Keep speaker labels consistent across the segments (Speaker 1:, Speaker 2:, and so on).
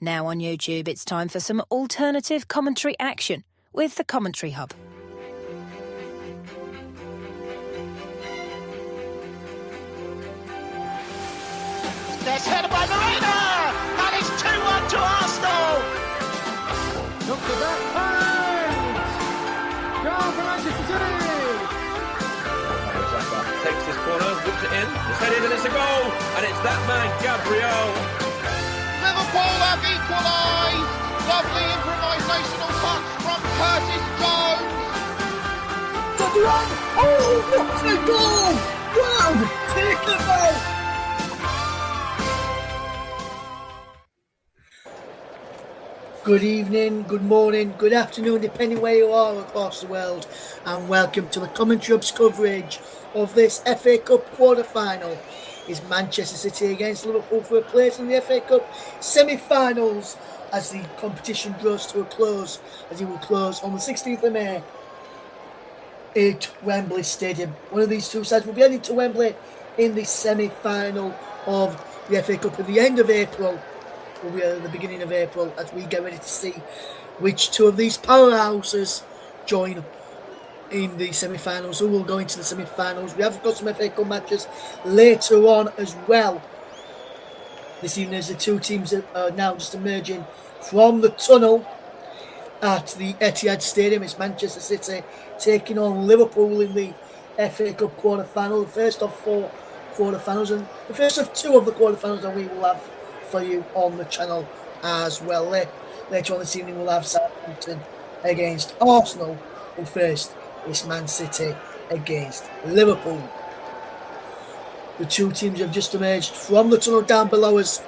Speaker 1: Now on YouTube, it's time for some alternative commentary action with the Commentary Hub.
Speaker 2: There's headed by Marina, and it's 2-1 to Arsenal.
Speaker 3: Look at that point! Goal for Manchester City!
Speaker 4: Takes this corner, whips it in, it's headed and it's a goal, and it's that man, Gabriel.
Speaker 2: Liverpool have equalised. Lovely improvisational touch from Curtis Jones.
Speaker 5: Oh, what a goal! Wow, take it out! Good evening, good morning, good afternoon, depending where you are across the world, and welcome to the Commentary Hub's coverage of this FA Cup quarter-final. Is Manchester City against Liverpool for a place in the FA Cup semi-finals as the competition draws to a close, as it will close on the 16th of May at Wembley Stadium. One of these two sides will be heading to Wembley in the semi-final of the FA Cup at the end of April. We are at the beginning of April as we get ready to see which two of these powerhouses join in the semi-finals, who will go into the semi-finals. We have got some FA Cup matches later on as well this evening, as the two teams are now just emerging from the tunnel at the Etihad Stadium. It's Manchester City taking on Liverpool in the FA Cup quarter-final, the first of four quarter-finals, and the first of two of the quarter-finals that we will have for you on the channel as well. Later on this evening we'll have Southampton against Arsenal, and first it's Man City against Liverpool. The two teams have just emerged from the tunnel down below us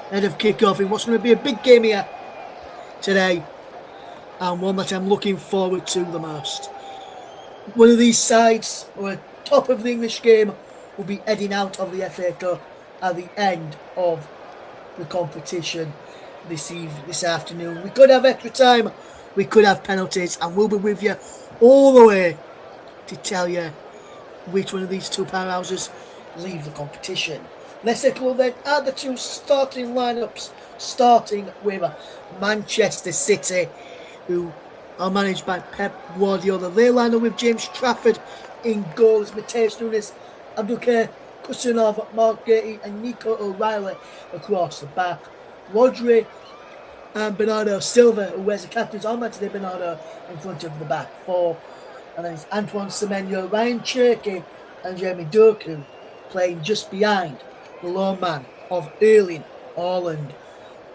Speaker 5: ahead of kick-off in what's going to be a big game here today, and one that I'm looking forward to the most. One of these sides, or at top of the English game, will be heading out of the FA Cup at the end of the competition this afternoon. We could have extra time, we could have penalties, and we'll be with you all the way to tell you which one of these two powerhouses leave the competition. Let's take a look then at the two starting lineups, starting with Manchester City, who are managed by Pep Guardiola. They line up with James Trafford in goals, Mateus Nunes, Abdulkader Kusanov, Mark Gate and Nico O'Reilly across the back. Rodri and Bernardo Silva, who wears the captain's armband today, Bernardo, in front of the back four. And then it's Antoine Semenyo, Ryan Cherky and Jeremy Doku playing just behind the lone man of Erling Haaland.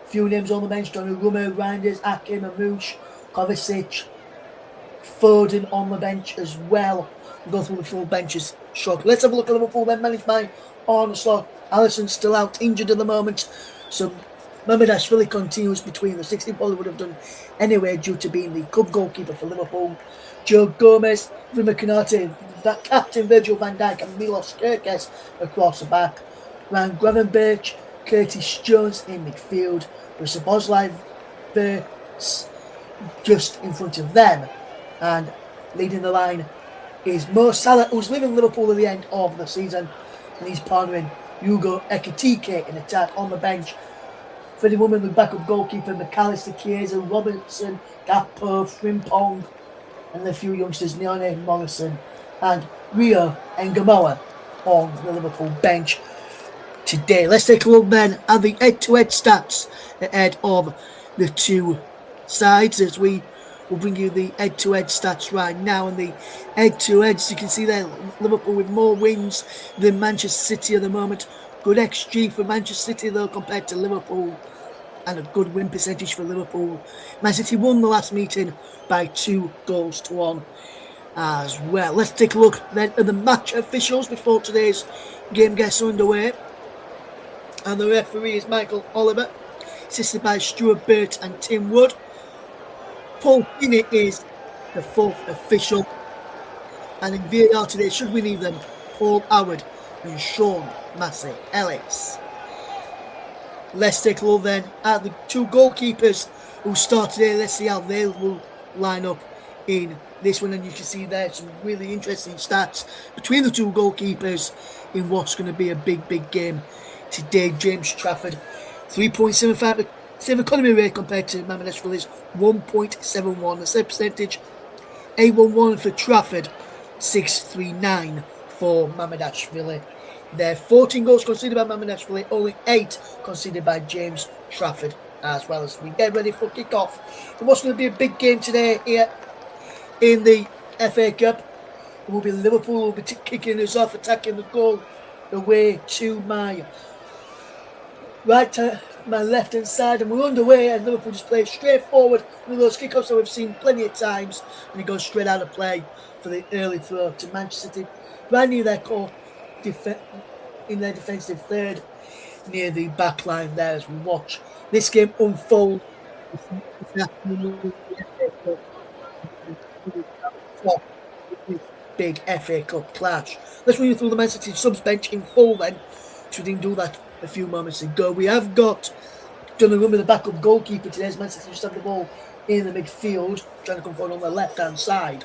Speaker 5: Few names on the bench: Donnarumma, Reinders, Akim, Amouche, Kovacic, Foden on the bench as well. We'll go through the full benches shortly. Let's have a look at Liverpool then, managed by Arne Slot. Alisson still out, injured at the moment. So Mamardashvili continues between the 60, probably would have done anyway due to being the club goalkeeper for Liverpool. Joe Gomez, Vima Konate, that captain Virgil van Dijk and Milos Kerkez across the back. Ryan Gravenberch, Curtis Jones in midfield. With Szoboszlai just in front of them. And leading the line is Mo Salah, who's leaving Liverpool at the end of the season, and he's partnering Hugo Ekitike in attack. On the bench, Freddie Woodman, the backup goalkeeper, McAllister, Chiesa, Robertson, Gakpo, Frimpong, and the few youngsters, Nione Morrison and Rio Ngamoa on the Liverpool bench today. Let's take a look then at the head-to-head stats ahead of the two sides, as we will bring you the head-to-head stats right now. And the head-to-heads, you can see there, Liverpool with more wins than Manchester City at the moment. Good XG for Manchester City though compared to Liverpool, and a good win percentage for Liverpool. Man City won the last meeting by 2-1 as well. Let's take a look then at the match officials before today's game gets underway. And the referee is Michael Oliver, assisted by Stuart Burt and Tim Wood. Paul Finney is the fourth official. And in VAR today, should we need them, Paul Howard and Sean Massey Ellis. Let's take a look then at the two goalkeepers who start today. Let's see how they will line up in this one. And you can see there some really interesting stats between the two goalkeepers in what's going to be a big game today. James Trafford, 3.75 save economy rate compared to Manchester is 1.71. The save percentage 811 for Trafford, 639 for Mamardashvili. There are 14 goals conceded by Mamardashvili, only 8 conceded by James Trafford. As well as we get ready for kick-off. It was going to be a big game today here in the FA Cup. It will be Liverpool will be kicking us off, attacking the goal away to my my left-hand side, and we're underway, and Liverpool just play straight forward. One of those kickoffs that we've seen plenty of times, and it goes straight out of play for the early throw to Manchester City, right near their core, in their defensive third, near the back line there as we watch this game unfold. Big FA Cup clash. Let's run you through the Man City subs bench in full then, so we didn't do that a few moments ago. We have got Donnarumma, the backup goalkeeper today, as Man City just have the ball in the midfield, trying to come forward on the left-hand side.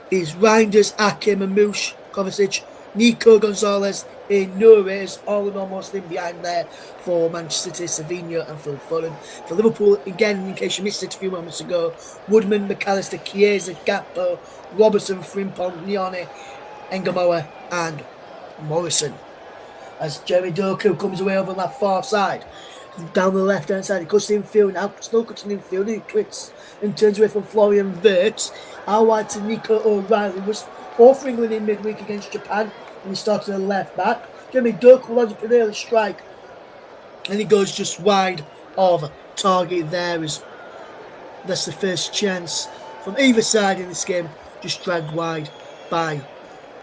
Speaker 5: Is Reinders, Ake, Mamouche, Kovacic, Nico Gonzalez, Nures, all in almost in behind there for Manchester City, Savinho and Phil Foden. For Liverpool, again, in case you missed it a few moments ago, Woodman, McAllister, Chiesa, Gakpo, Robertson, Frimpong, Nione, Engamoa and Morrison. As Jeremy Doku comes away over on that far side, down the left-hand side, he cuts the infield now, still cuts the infield, he quits and turns away from Florian Wirtz. Out wide to Nico O'Reilly, was fourth for England in midweek against Japan, and he starts to the left back. Jeremy Doku lands up an early strike, and he goes just wide of target there. That's the first chance from either side in this game, just dragged wide by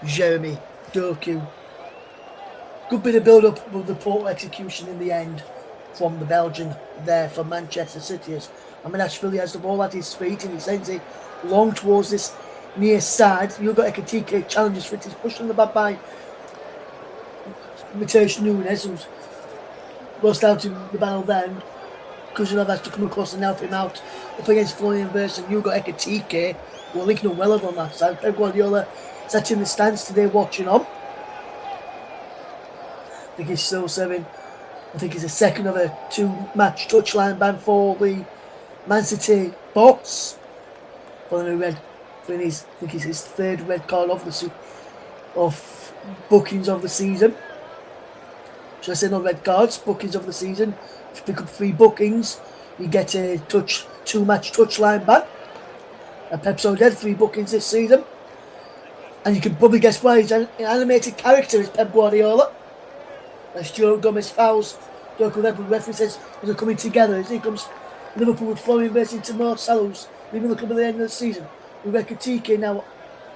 Speaker 5: Jeremy Doku. Good bit of build-up with the poor execution in the end from the Belgian there for Manchester City. As Mamardashvili has the ball at his feet and he sends it long towards this near side. Hugo Ekitike challenges for it. He's pushed on the back by Mateus Nunes, who's lost out in the battle then. Kuzunov has to come across and help him out up against Florian Wirtz and Hugo Ekitike. We're linking up well over on that side. Pep Guardiola sat in the stands today watching on. I think he's still serving. I think he's a second of a 2-match touchline ban for the Man City box. Following a red, I think it's his third red card of bookings of the season. Should I say not red cards? Bookings of the season. If you pick up 3 bookings, you get a 2-match touchline ban. And Pep Guardiola 3 bookings this season. And you can probably guess why his animated character is Pep Guardiola. As Joe Gomez fouls Doku, the referee says they're coming together. As he comes Liverpool with Florian Wirtz into Mark Sallows, leaving the club at the end of the season. With Ekitike now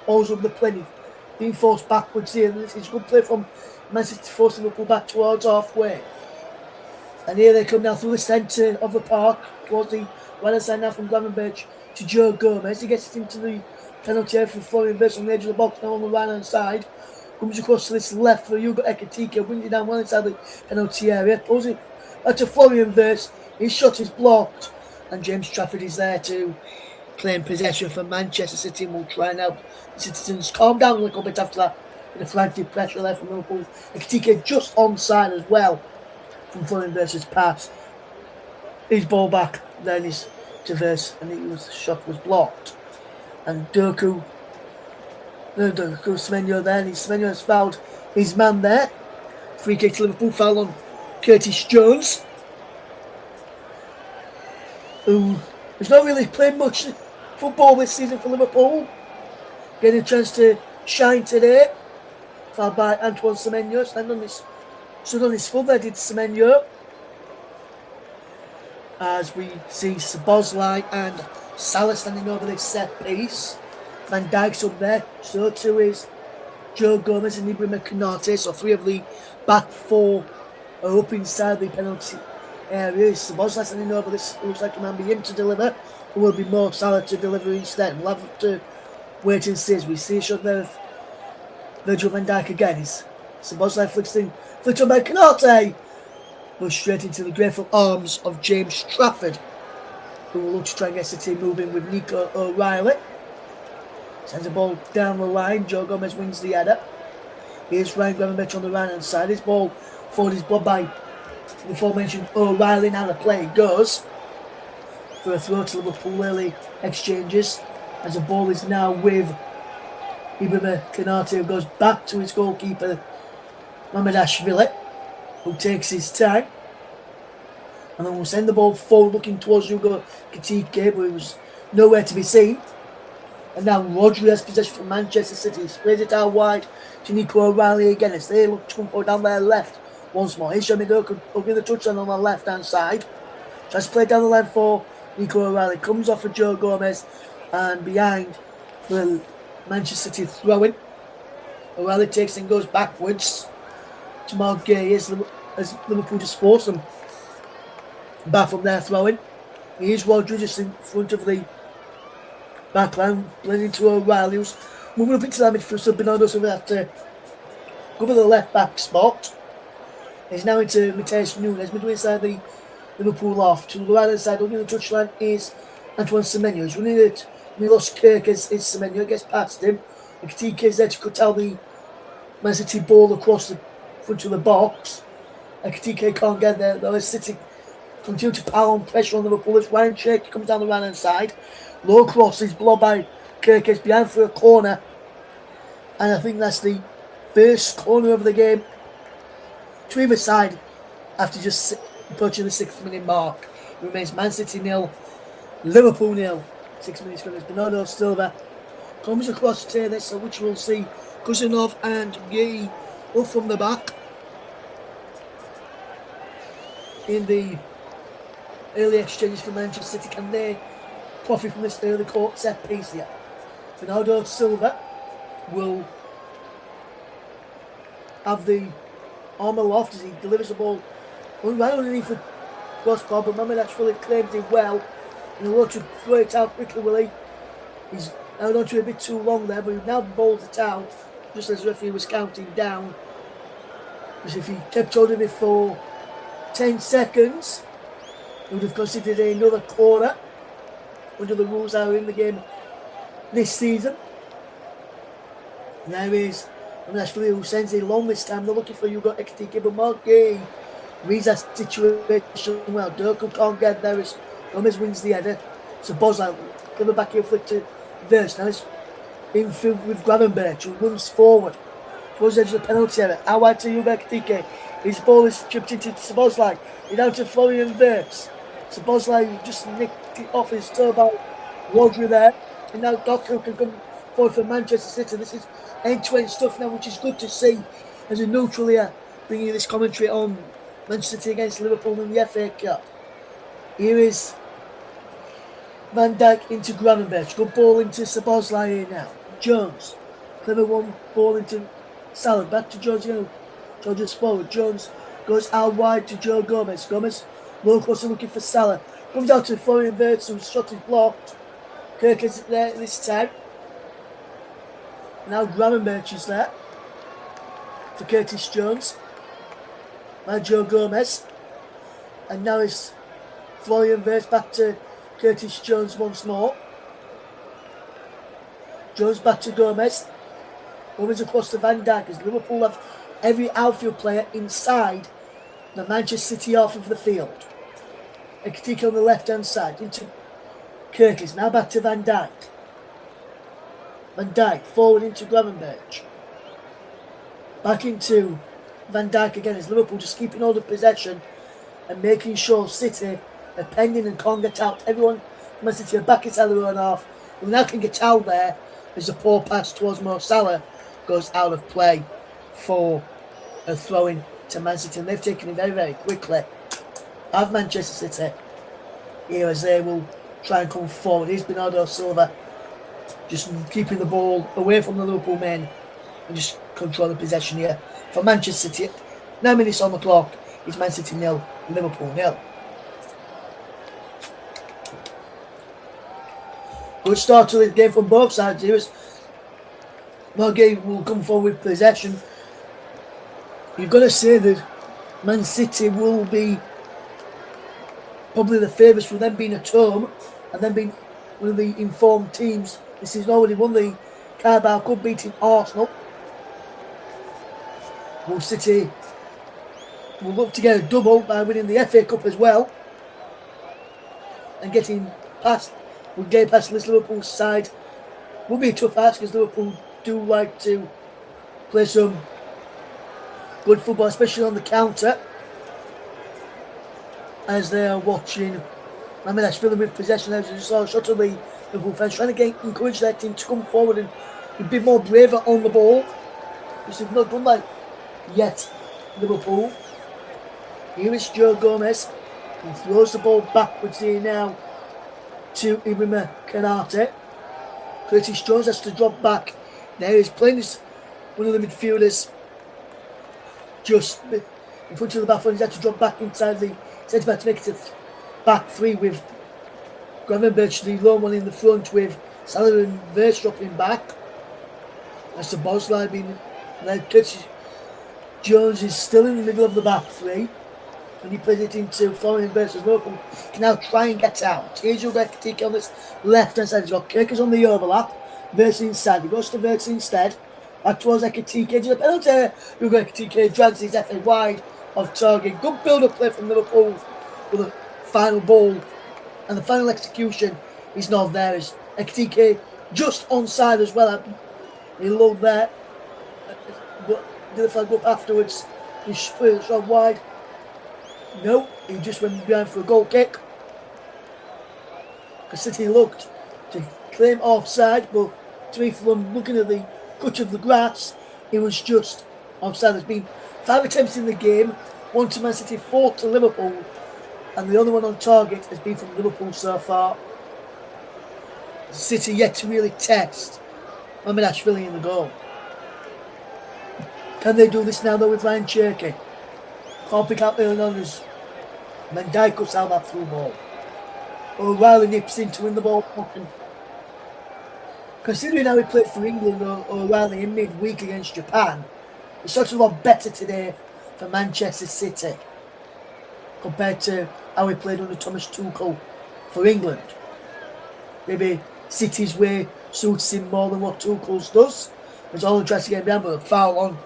Speaker 5: always over the plenty, being forced backwards here. It's a good play from Man City to force Liverpool back towards halfway. And here they come now through the centre of the park, towards the right side now from Gravenberch to Joe Gomez. He gets it into the penalty area for Florian Wirtz on the edge of the box now on the right hand side. Comes across to this left for Hugo Ekitike, brings it down well inside the penalty area, pulls it back to Florian Wirtz. His shot is blocked, and James Trafford is there to claim possession for Manchester City and will try and help the Citizens calm down a little bit after that. With a frantic pressure there from Liverpool. Ekitike just onside as well from Florian Wirtz's pass. His ball back, then is to Wirtz, and the shot was blocked. And Doku Semenyo there, and Semenyo has fouled his man there. Free kick to Liverpool, foul on Curtis Jones, who has not really played much football this season for Liverpool. Getting a chance to shine today. Fouled by Antoine Semenyo, stood on his foot there, did Semenyo. As we see Szoboszlai and Salah standing over this set piece. Van Dijk's up there, so too is Joe Gomez and Ibrahim Konate. So 3 of the back 4 are up inside the penalty area. Szoboszlai standing over this, looks like it might be him to deliver, or will be more Salah to deliver instead. We'll have to wait and see as we see a shot there of Virgil van Dijk again. Szoboszlai flicks on by Konate, goes straight into the grateful arms of James Trafford, who will look to try and get City moving with Nico O'Reilly. Sends the ball down the line. Joe Gomez wins the header. Here's Ryan Gravenberch on the right hand side. His ball forward is blocked by The aforementioned O'Reilly. Now the play goes for a throw to Liverpool. Early exchanges as the ball is now with Ibrahim Konate, who goes back to his goalkeeper Mamardashvili, who takes his time. And then we'll send the ball forward looking towards Hugo Ekitike, but he was nowhere to be seen. And now Rodri has possession from Manchester City. He sprays it out wide to Nico O'Reilly again as they look to come forward down their left once more. Here's Jamie Doku will give the touchdown on the left hand side. Tries to play down the line for Nico O'Reilly. Comes off for Joe Gomez and behind for Manchester City throwing. O'Reilly takes and goes backwards to Mark Gay as Liverpool just force them back from their throwing. Here's Rodri just in front of the backline, blending to O'Reilly, who's moving up into the midfield, so Bernardo Silva have to go for the left back spot. He's now into Mateus Nunes, midway inside the Liverpool off. To the right hand side, looking at the touchline is Antoine Semenyo. He's running at Milos Kerkez, is Semenyo, gets past him. Ekitike is there to cut out the Man City ball across the front of the box. Ekitike can't get there, though. City continue to pile on pressure on Liverpool as Ryan Cherky comes down the right hand side. Low cross is blocked by Kerkez behind for a corner. And I think that's the first corner of the game to either side after just approaching the 6th minute mark. It remains Man City 0, Liverpool 0. 6 minutes ago, Bernardo Silva comes across to this, which we'll see Kuzinov and Gay up from the back in the early exchanges for Manchester City. Can they profit from this early court set piece here? Bernardo Silva will have the arm aloft as he delivers the ball right underneath the crossbar, but Mamardashvili claims it well. And he'll want to throw it out quickly, will he? He's held on to it a bit too long there, but he now bowls it out just as the referee was counting down. Because if he kept holding it for 10 seconds, he would have considered another corner under the rules that are in the game this season. And there is Mamardashvili, who sends it long this time. They're looking for Hugo Ekitike, but Mark Gay reads that situation well. Doku can't get there as Gomez wins the header. So Bozak, give back here flick to Verse. Now it's infield with Gravenberch, who runs forward towards the edge of the penalty area. Out wide to Hugo Ekitike. His ball is chipped into Szoboszlai. He's down to Florian Verts. Szoboszlai just nicked it off his toe by Rodri there. And now Doku can come forward for Manchester City. This is end-to-end stuff now, which is good to see as a neutral here, bringing you this commentary on Manchester City against Liverpool in the FA Cup. Here is Van Dijk into Gravenberch. Good ball into Szoboszlai here now. Jones. Clever one ball into Salah. Back to Jones. George's forward. Jones goes out wide to Joe Gomez. Gomez low cross looking for Salah. Comes out to Florian Wirtz, whose shot is blocked. Kirk is there this time. Now Gravenberch is there for Curtis Jones. Now Joe Gomez. And now it's Florian Wirtz back to Curtis Jones once more. Jones back to Gomez. Gomez across to Van Dijk as Liverpool have every outfield player inside the Manchester City half of the field. Ekitike on the left hand side into Curtis. Now back to Van Dijk. Van Dijk forward into Gravenberch. Back into Van Dijk again as Liverpool just keeping hold of possession and making sure City are pending and can't get out. Everyone from Man City are back inside their own half. We now can get out there as the poor pass towards Mo Salah goes out of play for a throw-in to Man City. And they've taken it very, very quickly. Have Manchester City here as they will try and come forward. Here's Bernardo Silva just keeping the ball away from the Liverpool men and just controlling possession here for Manchester City. 9 minutes on the clock. It's Man City 0, Liverpool 0. Good start to the game from both sides here as Margate will come forward with possession. You've got to say that Man City will be probably the favourites for them being at home and them being one of the informed teams. This is already won the Carabao Cup, beating Arsenal. Will City will look to get a double by winning the FA Cup as well. And getting past this Liverpool side will be a tough ask, because Liverpool do like to play some good football, especially on the counter, as they are watching filling with possession. As you saw a shot of the Liverpool fans trying to encourage their team to come forward and be more braver on the ball, which they've not done that yet. Liverpool. Here is Joe Gomez. He throws the ball backwards here now to Ibrahima Konate. Curtis Jones has to drop back. There he's playing as one of the midfielders just in front of the back. He's had to drop back inside the centre back to make it a back three, with Gravenberch, the lone one, in the front, with Salah and Verge dropping back. That's the boss line being led. Curtis Jones is still in the middle of the back three, and he plays it into Florian versus Liverpool. Can now try and get out. Here's your Ekitike on this left hand side. He's got Kirkers on the overlap. Versus inside. He goes to Verts instead. Back towards Ekitike. Into the penalty. Hugo Ekitike drags his FA wide of target. Good build up play from Liverpool with the final ball. And the final execution is not there. As Ekitike just onside as well. He loved that. But did the flag up afterwards? He split it shot wide. No, he just went behind for a goal kick. Because City looked to claim offside, but to me, from looking at the cut of the grass, it was just offside. There's been 5 attempts in the game, 1 to Man City, 4 to Liverpool, and the other one on target has been from Liverpool so far. City yet to really test Ashvili in the goal. Can they do this now though with Ryan Cherky? Can't pick out early on as Van Dijk cuts out that through ball. O'Reilly nips in to win the ball. Considering how he played for England, O'Reilly in midweek against Japan, it's such a lot better today for Manchester City compared to how he played under Thomas Tuchel for England. Maybe City's way suits him more than what Tuchel's does. There's all tries to get him down, but a foul on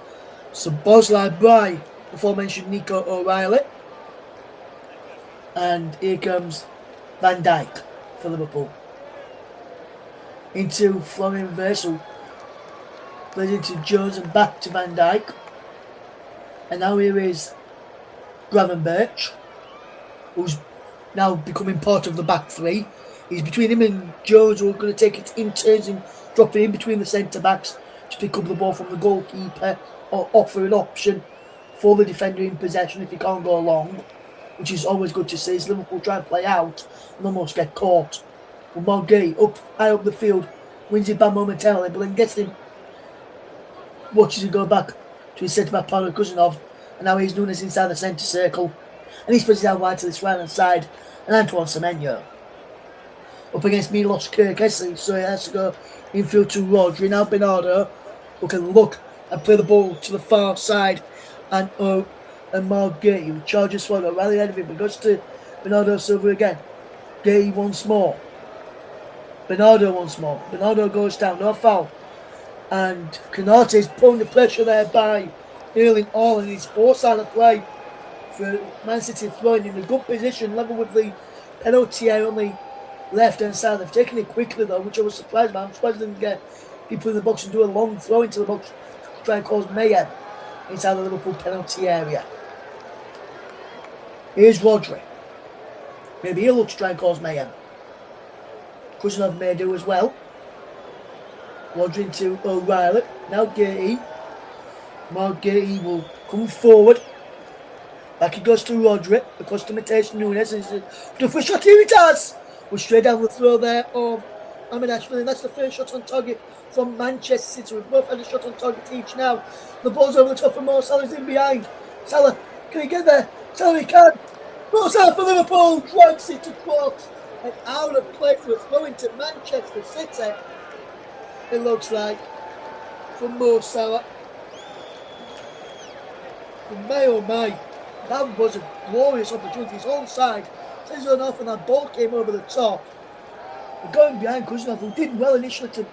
Speaker 5: Szoboszlai by the aforementioned Nico O'Reilly. And here comes Van Dijk for Liverpool. Into Florian Wirtz, plays into Jones and back to Van Dijk. And now here is Gravenberch, who's now becoming part of the back three. He's between him and Jones, who are going to take it in turns and drop it in between the centre backs to pick up the ball from the goalkeeper or offer an option for the defender in possession if he can't go long, which is always good to see. As Liverpool try and play out and almost get caught. But Margay high up the field, wins it back momentarily, but then gets him, watches him go back to his centre back partner Cousinov, and now he's Nunes inside the centre circle, and he's put it out wide to this right hand side, and Antoine Semenyo up against Milos Kerkesi, so he has to go infield to Rodri. Now Bernardo, who can look and play the ball to the far side, and Margay, who charges forward, rally ahead of him, but goes to Bernardo Silva again. Gay once more. Bernardo once more. Bernardo goes down, no foul. And Konate is pulling the pressure there by Erling Haaland. His foresight of play for Man City, throwing in a good position, level with the penalty area on the left hand side. They've taken it quickly though, which I was surprised by. I'm surprised they didn't get people in the box and do a long throw into the box to try and cause mayhem inside the Liverpool penalty area. Here's Rodri. Maybe he'll look to try and cause mayhem. Cousinov may do as well. Rodri into O'Reilly. Now Gay. Margay will come forward. Back he goes to Rodri. Across to Matheus Nunes. The first shot, here it has! We're straight down the throw there of Ashvili. That's the first shot on target from Manchester City. We've both had a shot on target each now. The ball's over the top of Mo Salah's in behind. Salah, can he get there? Salah, he can. Mo Salah for Liverpool. Drags it across. And out of play for a throw into Manchester City. It looks like from Mo Salah. And my oh my, that was a glorious opportunity. His whole side says on off, and that ball came over the top. And going behind Cousinov, who did well initially to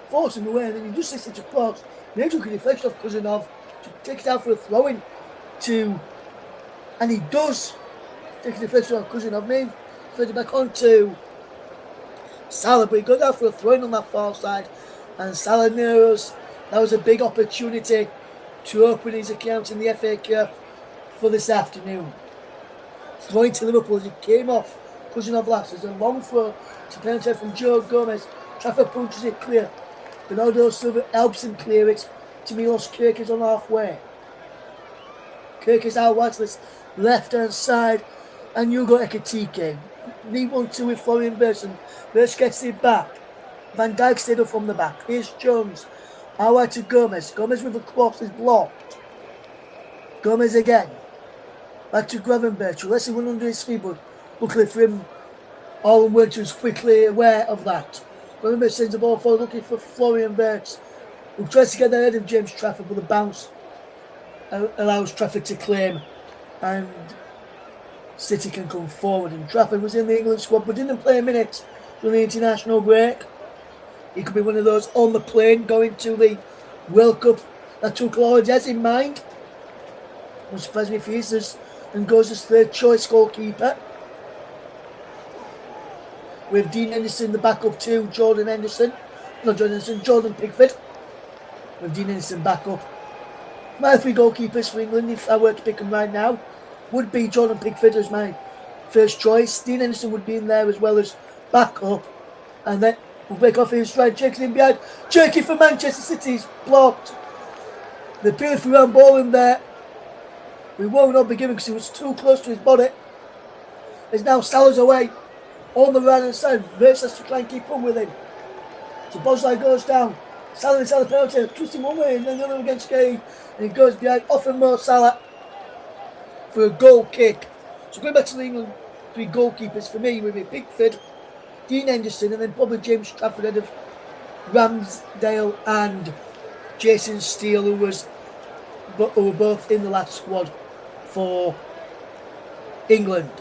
Speaker 5: force him away, and then he just sits it across. And then took a deflection off Cousinov to take it out for a throw in to And he does take the first one, cousin of me. Throws it back onto Salah, but he goes out for a throw-in on that far side. And Salah knows that was a big opportunity to open his account in the FA Cup for this afternoon. Throwing to Liverpool as he came off cousin of last. There's a long throw to penalty from Joe Gomez. Trafford punches it clear. Bernardo Silva helps him clear it to Milos Kerkez on halfway. Kerkez out wide to this left-hand side. And Hugo Ekitike. Need 1-2 with Florian Wirtz. Wirtz gets it back. Van Dijk stayed up from the back. Here's Jones. Out wide to Gomez. Gomez with a cross is blocked. Gomez again. Back to Gravenberch. Let's see one under his feet, but luckily for him, Alan Wirtz was quickly aware of that. Gravenberch sends the ball forward looking for Florian Wirtz, who tries to get ahead of James Trafford, but the bounce allows Trafford to claim, and City can come forward. And Trafford was in the England squad, but didn't play a minute during the international break. He could be one of those on the plane going to the World Cup that took Lodges in mind. Won't surprise me if he is, and goes as third choice goalkeeper. With Dean Henderson the backup to Jordan Pickford. With Dean Henderson back up. My three goalkeepers for England, if I were to pick them right now, would be Jordan Pickford as my first choice. Dean Henderson would be in there as well as backup. And then we'll break off his stride. Checks in behind. Cherky for Manchester City is blocked. The beautiful round ball in there. We will not be giving because he was too close to his body. As now Salah's away on the right hand side. Wirtz has to try and keep on with him. So Bosley goes down. Salah inside the penalty, twisting one way and then the other against Gay. And he goes behind, offering Mo Salah for a goal kick. So going back to the England three goalkeepers for me would be Pickford, Dean Henderson, and then probably James Trafford ahead of Ramsdale and Jason Steele, who were both in the last squad for England.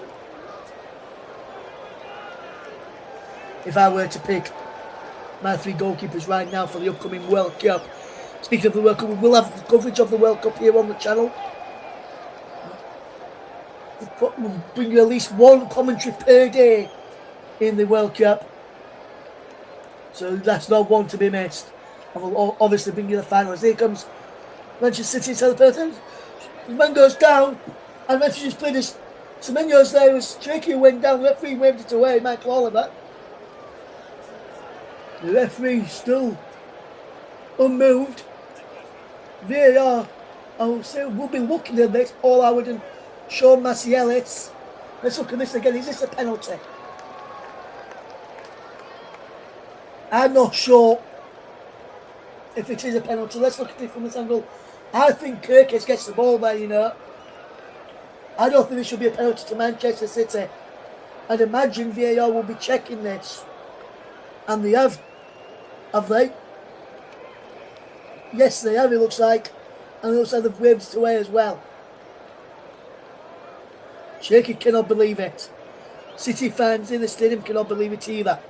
Speaker 5: If I were to pick my three goalkeepers right now for the upcoming World Cup. Speaking of the World Cup, we will have the coverage of the World Cup here on the channel. We'll bring you at least one commentary per day in the World Cup. So that's not one to be missed. And we'll obviously bring you the finals. Here comes Manchester City celebrating. The man goes down, and Manchester just played his Semenyo's there. It was tricky who went down. The referee waved it away, Michael Oliver. The referee still unmoved. VAR, I will say, we'll be looking at this. Paul Howard and Sean Massey-Ellis. Let's look at this again. Is this a penalty? I'm not sure if it is a penalty. Let's look at it from this angle. I think Kerkez gets the ball there, you know. I don't think it should be a penalty to Manchester City. I'd imagine VAR will be checking this. And they have. Have they? Yes, they have, it looks like. And it looks like they've waved it away as well. Shaky cannot believe it. City fans in the stadium cannot believe it either.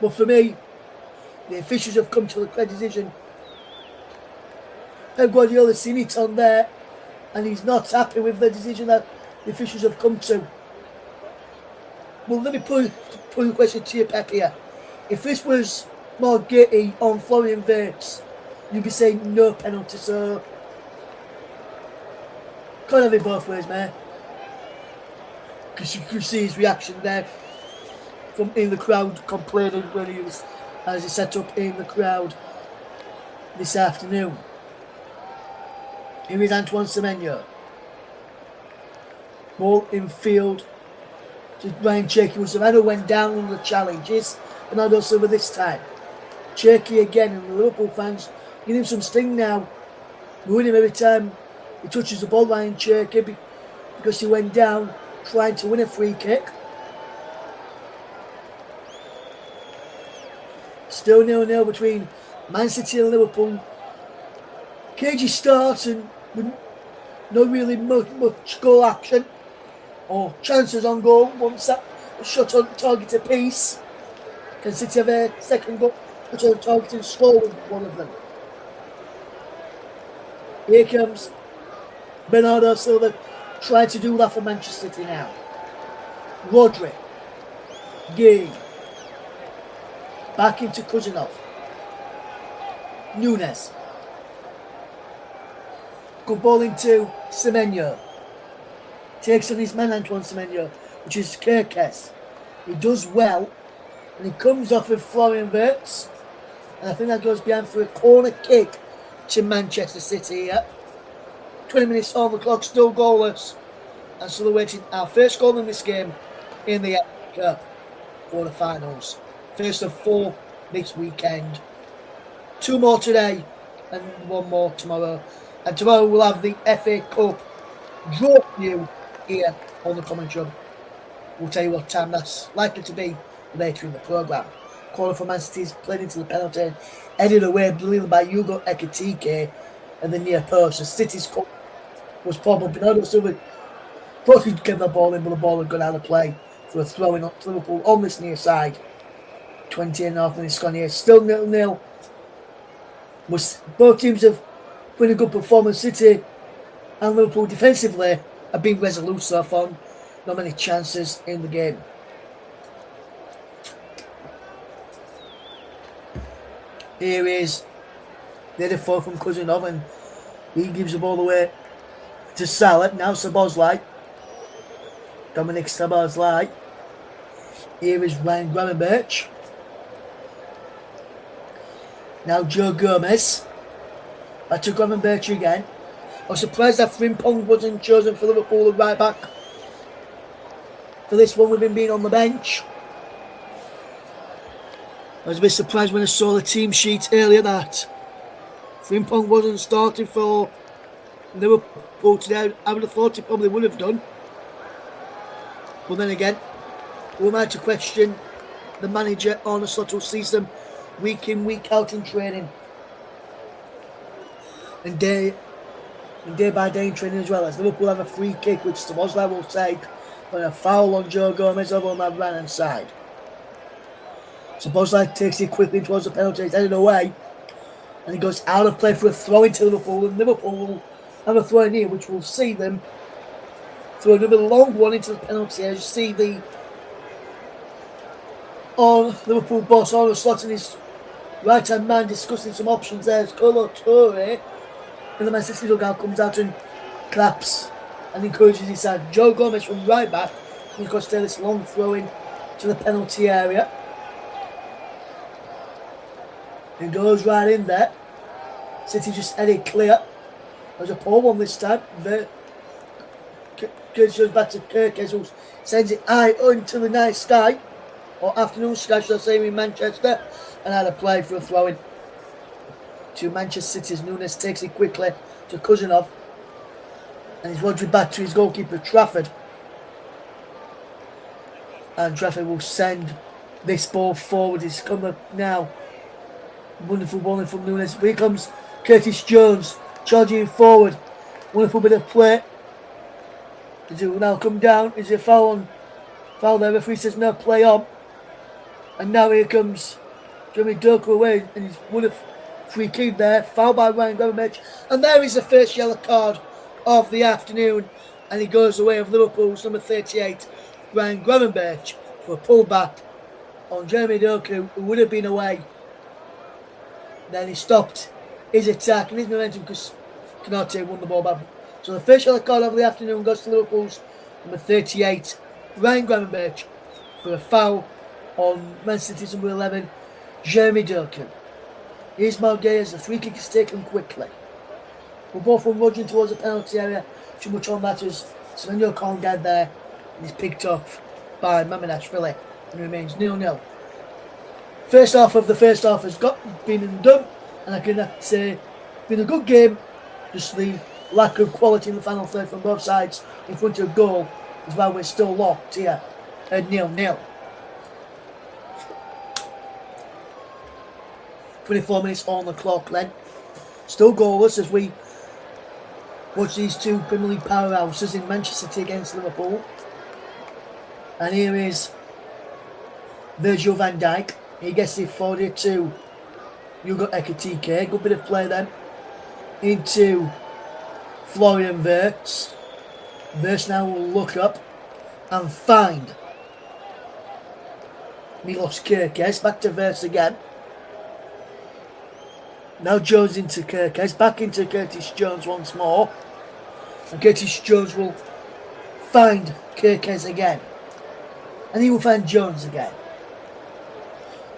Speaker 5: But for me, the officials have come to the correct decision. Pep Guardiola's seen it on there, and he's not happy with the decision that the officials have come to. Well, let me put a question to you, Pep, here. If this was more Gitty on Florian Wirtz, you'd be saying no penalty, so can't have it both ways, man. Because you could see his reaction there from in the crowd, complaining when he was, as he set up in the crowd this afternoon. Here is Antoine Semenyo. Ball in field to Ryan Cherky. Savannah went down on the challenges. Bernardo Silva this time. Cherky again, and the Liverpool fans give him some sting now. Booing him every time he touches the ball, Ryan Cherky, because he went down trying to win a free kick. Still 0-0 between Man City and Liverpool. Cagey start and with no really much goal action or chances on goal. One shot on target apiece. Can City have a second goal? Which on target and score with one of them. Here comes Bernardo Silva tried to do that for Manchester City now. Rodri. Gay. Back into Kuzinov. Nunes. Good ball into Semenyo. Takes on his man Antoine Semenyo, which is Kirkes. He does well, and he comes off with Florian Wirtz, and I think that goes behind for a corner kick to Manchester City here. 20 minutes on the clock, still goalless, and still awaiting our first goal in this game in the FA Cup quarter-finals. First of 4 this weekend. 2 more today and 1 more tomorrow. And tomorrow we'll have the FA Cup draw review here on the commentary. We'll tell you what time that's likely to be later in the programme. Corner for Man City is played into the penalty, headed away brilliantly by Hugo Ekitike and the near post. The City's goal was probably Bernardo Silva thought he'd get the ball in, but the ball had gone out of play for a throw in up to Liverpool on this near side. 20.5 minutes gone here, still 0-0. Both teams have put in a good performance. City and Liverpool defensively have been resolute so far. Not many chances in the game. Here is the header from Kuzinov, and he gives the ball away to Salah. Now Szoboszlai. Dominic Szoboszlai. Here is Ryan Gravenberch. Now Joe Gomez. Back to Gravenberch again. I was surprised that Frimpong wasn't chosen for Liverpool at right back for this one with him being on the bench. I was a bit surprised when I saw the team sheet earlier that Frimpong wasn't starting for Liverpool today. I would have thought he probably would have done. But then again, we might to question the manager on a sort of season week in, week out in training. And day by day in training as well, as Liverpool have a free kick which Szoboszlai will take for a foul on Joe Gomez over on that right hand side. Szoboszlai takes it quickly towards the penalty, he's headed away, and he goes out of play for a throw into Liverpool, and Liverpool will have a throw in here which will see them throw another long one into the penalty. As you see the Liverpool boss Arnold Slot and his right hand man discussing some options there as Kolo Toure in the Man City dugout comes out and claps and encourages his side. Joe Gomez from right back comes across to this long throw in to the penalty area. It goes right in there. City just headed clear. There's a poor one this time. Goes back to Kirkes, who sends it high into the night sky, or afternoon sky, should I say, in Manchester, and had a play for a throw in to Manchester City's. Nunes takes it quickly to Kuzinov, and he's Rodri back to his goalkeeper Trafford, and Trafford will send this ball forward. It's come up now. Wonderful ball from Nunes. Here comes Curtis Jones charging forward. Wonderful bit of play. Does it now come down? Is it a foul there? The referee says no, play on. And now here comes Jeremy Doku away, and he's won a free kick there. Foul by Ryan Gravenberch. And there is the first yellow card of the afternoon. And he goes away of Liverpool's number 38, Ryan Gravenberch, for a pullback on Jeremy Doku, who would have been away. Then he stopped his attack and his momentum because Canate won the ball back. So the first yellow card of the afternoon goes to Liverpool's number 38, Ryan Gravenberch, for a foul on Man City's number 11, Jeremy Doku. Here's Malgay as the free kick is taken quickly. We're both rushing towards the penalty area. Too much on that as Semenyo can't get there, and he's picked off by Mamadashvili and remains 0-0. First half of the first half has been and done, and I can say it's been a good game. Just the lack of quality in the final third from both sides in front of goal is why we're still locked here at 0-0. 24 minutes on the clock then. Still goalless as we watch these two Premier League powerhouses in Manchester City against Liverpool. And here is Virgil van Dijk. He gets it forward here to Hugo Ekitike. Good bit of play then into Florian Wirtz. Wirtz now will look up and find Milos Kerkez. Back to Wirtz again. Now Jones into Kerkez. Back into Curtis Jones once more. And Curtis Jones will find Kerkez again. And he will find Jones again.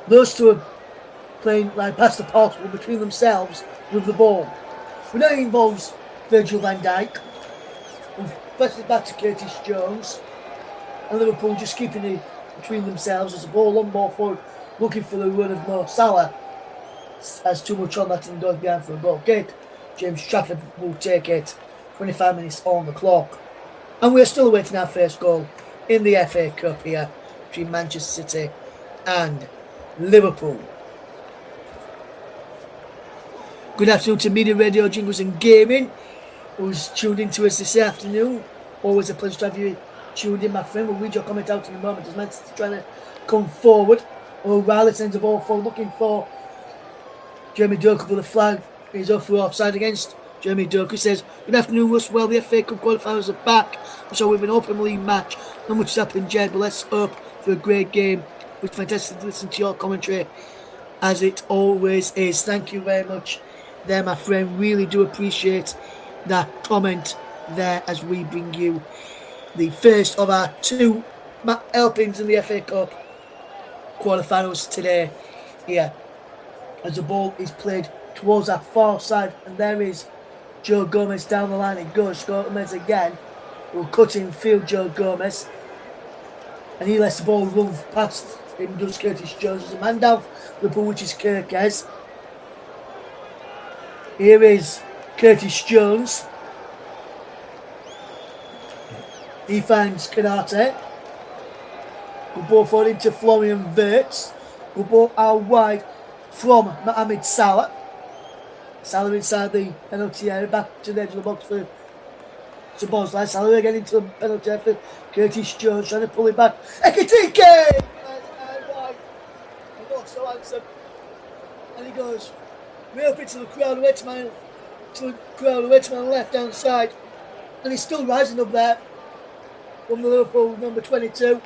Speaker 5: Those two are playing like past the possible between themselves with the ball. When that involves Virgil van Dijk, and passes it back to Curtis Jones, and Liverpool just keeping it between themselves as the ball long ball forward, looking for the run of Mo Salah. Has too much on that and goes behind for a goal kick. James Trafford will take it. 25 minutes on the clock. And we're still awaiting our first goal in the FA Cup here between Manchester City and Liverpool. Good afternoon to Media Radio, Jingles and Gaming, who's tuned in to us this afternoon. Always a pleasure to have you tuned in, my friend. We'll read your comment out in a moment as Manchester trying to come forward. O'Reilly sends the ball forward, looking for Jeremy Doku, but the flag is off for offside against Jeremy Doku. Says, good afternoon, Russ. Well, the FA Cup qualifiers are back. So we've an open league match. Not much has happened, Jed, but let's hope for a great game. It's fantastic to listen to your commentary, as it always is. Thank you very much there, my friend. Really do appreciate that comment there as we bring you the first of our two helpings in the FA Cup quarterfinals today here. As the ball is played towards our far side, and there is Joe Gomez down the line. It goes Gomez again. Will cut in field Joe Gomez, and he lets the ball run past him. Does Curtis Jones as a man down the ball, which is Kerkez. Here is Curtis Jones. He finds Kanate. Good ball forward into Florian Wirtz. Good ball out wide from Mohamed Salah. Salah inside the penalty area, back to the edge of the box for Szoboszlai. Salah again into the penalty area for Curtis Jones, trying to pull it back. Ekitike! Wide. He looks so handsome. And he goes way up into the crowd, away to my left hand side. And he's still rising up there from the Liverpool number 22.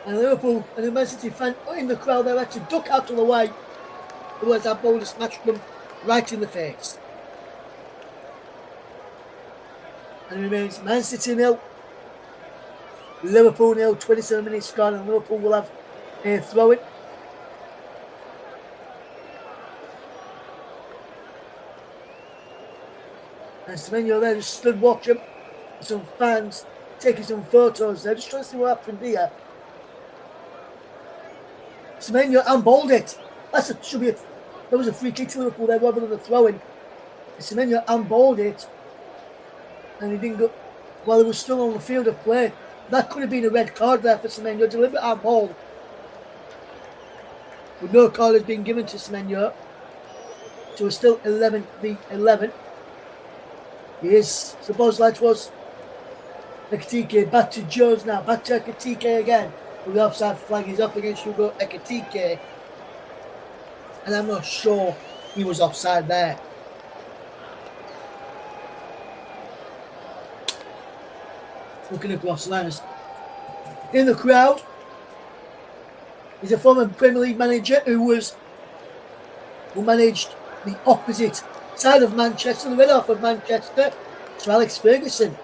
Speaker 5: And Liverpool and the Man City fan in the crowd there had to duck out of the way. Otherwise that ball just smashed them right in the face. And it remains Man City 0, Liverpool 0, 27 minutes gone, and Liverpool will have a throw-in. And Semenyo there just stood watching. Some fans taking some photos there, just trying to see what happened here. Semenyo handballed it. There was a free kick to Liverpool there rather than a throw-in. Semenyo handballed it, and he didn't go while he was still on the field of play. That could have been a red card there for Semenyo. Deliberate handball. But no card has been given to Semenyo. So it's still 11v11. Here's Szoboszlai towards Ekitike. Back to Jones now. Back to Ekitike again. The offside flag is up against Hugo Ekitike. And I'm not sure he was offside there. Looking across the lines. In the crowd is a former Premier League manager who managed the opposite side of Manchester, the red half of Manchester. So Alex Ferguson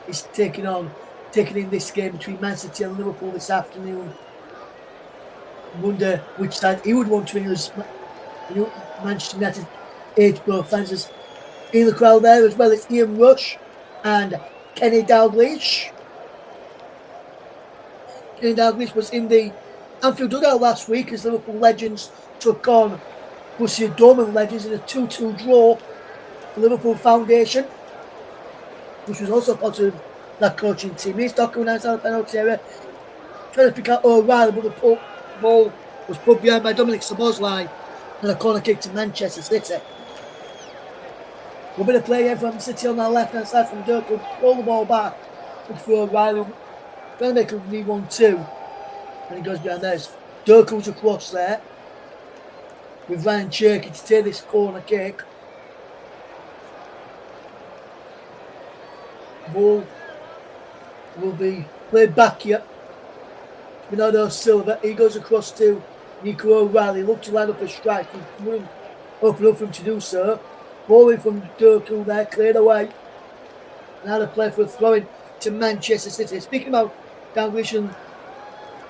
Speaker 5: is taking in this game between Man City and Liverpool this afternoon. I wonder which side he would want to win. Manchester United Hbo fans in the crowd there, as well as Ian Rush and Kenny Dalglish. Kenny Dalglish was in the Anfield dugout last week as Liverpool legends took on Borussia Dortmund legends in a 2-2 draw for Liverpool Foundation, which was also part of that coaching team. He's talking outside the penalty area, trying to pick out O'Reilly, but the ball was put behind by Dominic Szoboszlai, and a corner kick to Manchester City. We're going to play again from City on our left hand side from Doku. Roll the ball back. Look for O'Reilly. Trying to make a 1-2. And he goes behind there. Doku's across there with Ryan Cherky to take this corner kick. Ball will be played back here. Bernardo Silva. He goes across to Nico O'Reilly. Look to line up a strike. He wouldn't open up for him to do so. Ball in from Durkle there, cleared away. Now the play for a throw-in to Manchester City. Speaking about Dalglish and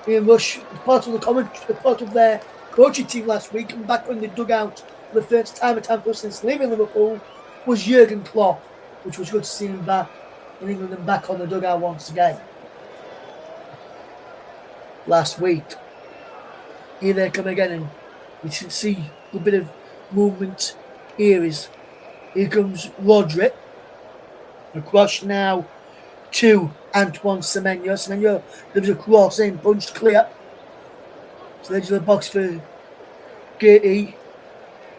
Speaker 5: Ian Rush, part of their coaching team last week, and back when they dug out for the first time since leaving Liverpool, was Jurgen Klopp, which was good to see him back in England and back on the dugout once again. Last week, here they come again, and you can see a bit of movement here. Here comes Rodri. Across now to Antoine Semenyo. Semenyo gives a cross in, punched clear. So there's the box for Gate.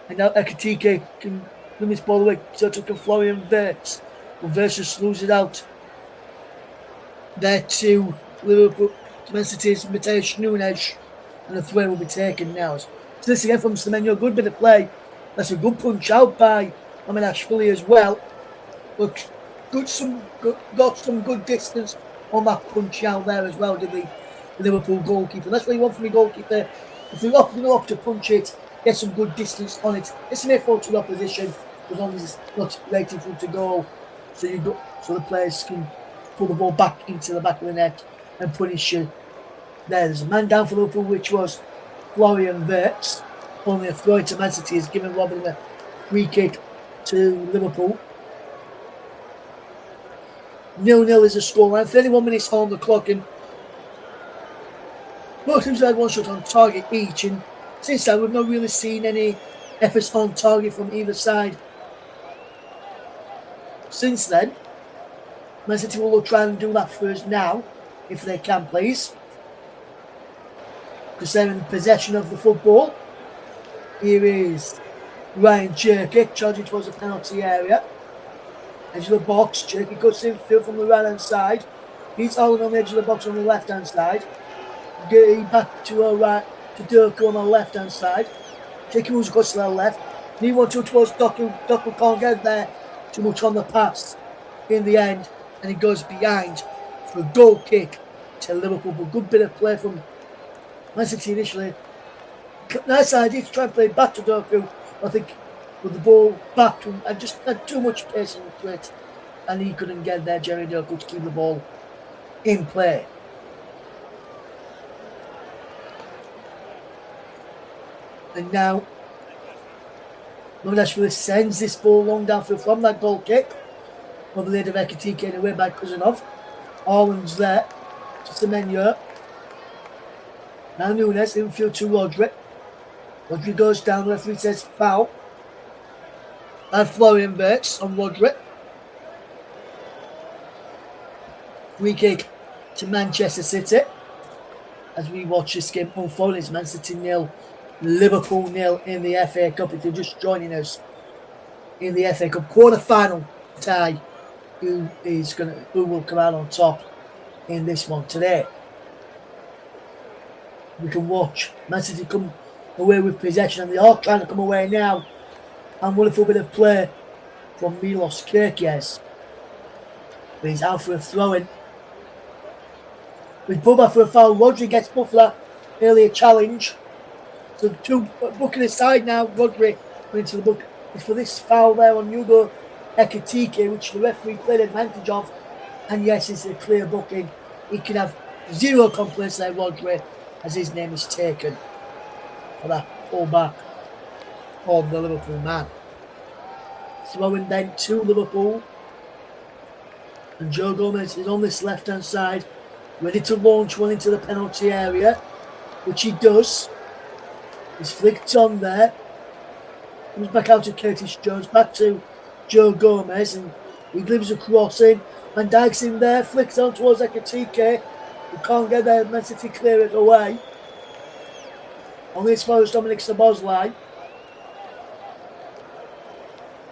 Speaker 5: And now Ekitike can win this ball away. So to Florian Wirtz. But Wirtz just loses it out. There to Liverpool. To Man City's Mateus Nunes. And the throw will be taken now. So this again from Semenyo. Good bit of play. That's a good punch out by Ashfuli as well. But got some good distance on that punch out there as well, did the Liverpool goalkeeper. That's what you want from your goalkeeper. If you're up to punch it, get some good distance on it. It's an effort to the opposition as long as it's not waiting for it to go. So the players can pull the ball back into the back of the net and punish you. There's a man down for Liverpool, which was Florian Wirtz. Only a throw to Man City has given Robin a free kick to Liverpool. 0-0 is the scoreline. 31 minutes on the clock, and both teams had one shot on target each. And since then, we've not really seen any efforts on target from either side. Since then, Man City will try and do that first now, if they can, please, because they're in possession of the football. Here is Ryan Cherky charging towards the penalty area. Edge of the box, Cherky cuts in field from the right hand side. He's holding on the edge of the box on the left hand side. Getting back to our right to Durkle on the left hand side. Cherky moves across to the left. Need one two towards Doku. Doku can't get there. Too much on the pass in the end, and he goes behind for a goal kick to Liverpool. But good bit of play from Man City initially. Nice idea to try and play back to Doku. I think with the ball back to him and just had too much pace into it, and he couldn't get there, Jerry Doku, to keep the ball in play. And now Ashford sends this ball long downfield from that goal kick over the head of Ekitike and away by Kuzanov. Arlen's there to Semenyo. Now Nunes infield to Rodri. Rodri goes down, the referee says foul. And Florian Wirtz on Rodri. Free kick to Manchester City. As we watch this game unfold, it's Man City 0, Liverpool 0 in the FA Cup. If you're just joining us in the FA Cup quarter-final tie, who will come out on top in this one today. We can watch Man City come away with possession, and they are trying to come away now. And wonderful bit of play from Milos Kerkez. But he's out for a throw-in. With Bubba for a foul. Rodri gets put for that earlier challenge. So two booking aside now. Rodri went into the book. It's for this foul there on Hugo Ekitike, which the referee played advantage of. And yes, it's a clear booking. He can have zero complaints there, Rodri, as his name is taken for that pullback of the Liverpool man. Throwing then to Liverpool. And Joe Gomez is on this left hand side, ready to launch one into the penalty area, which he does. He's flicked on there. Comes back out to Curtis Jones, back to Joe Gomez, and he delivers a cross in. Van Dijk's in there, flicks on towards Ekitike, who can't get there. Man City clear it away. On this follows Dominic Szoboszlai,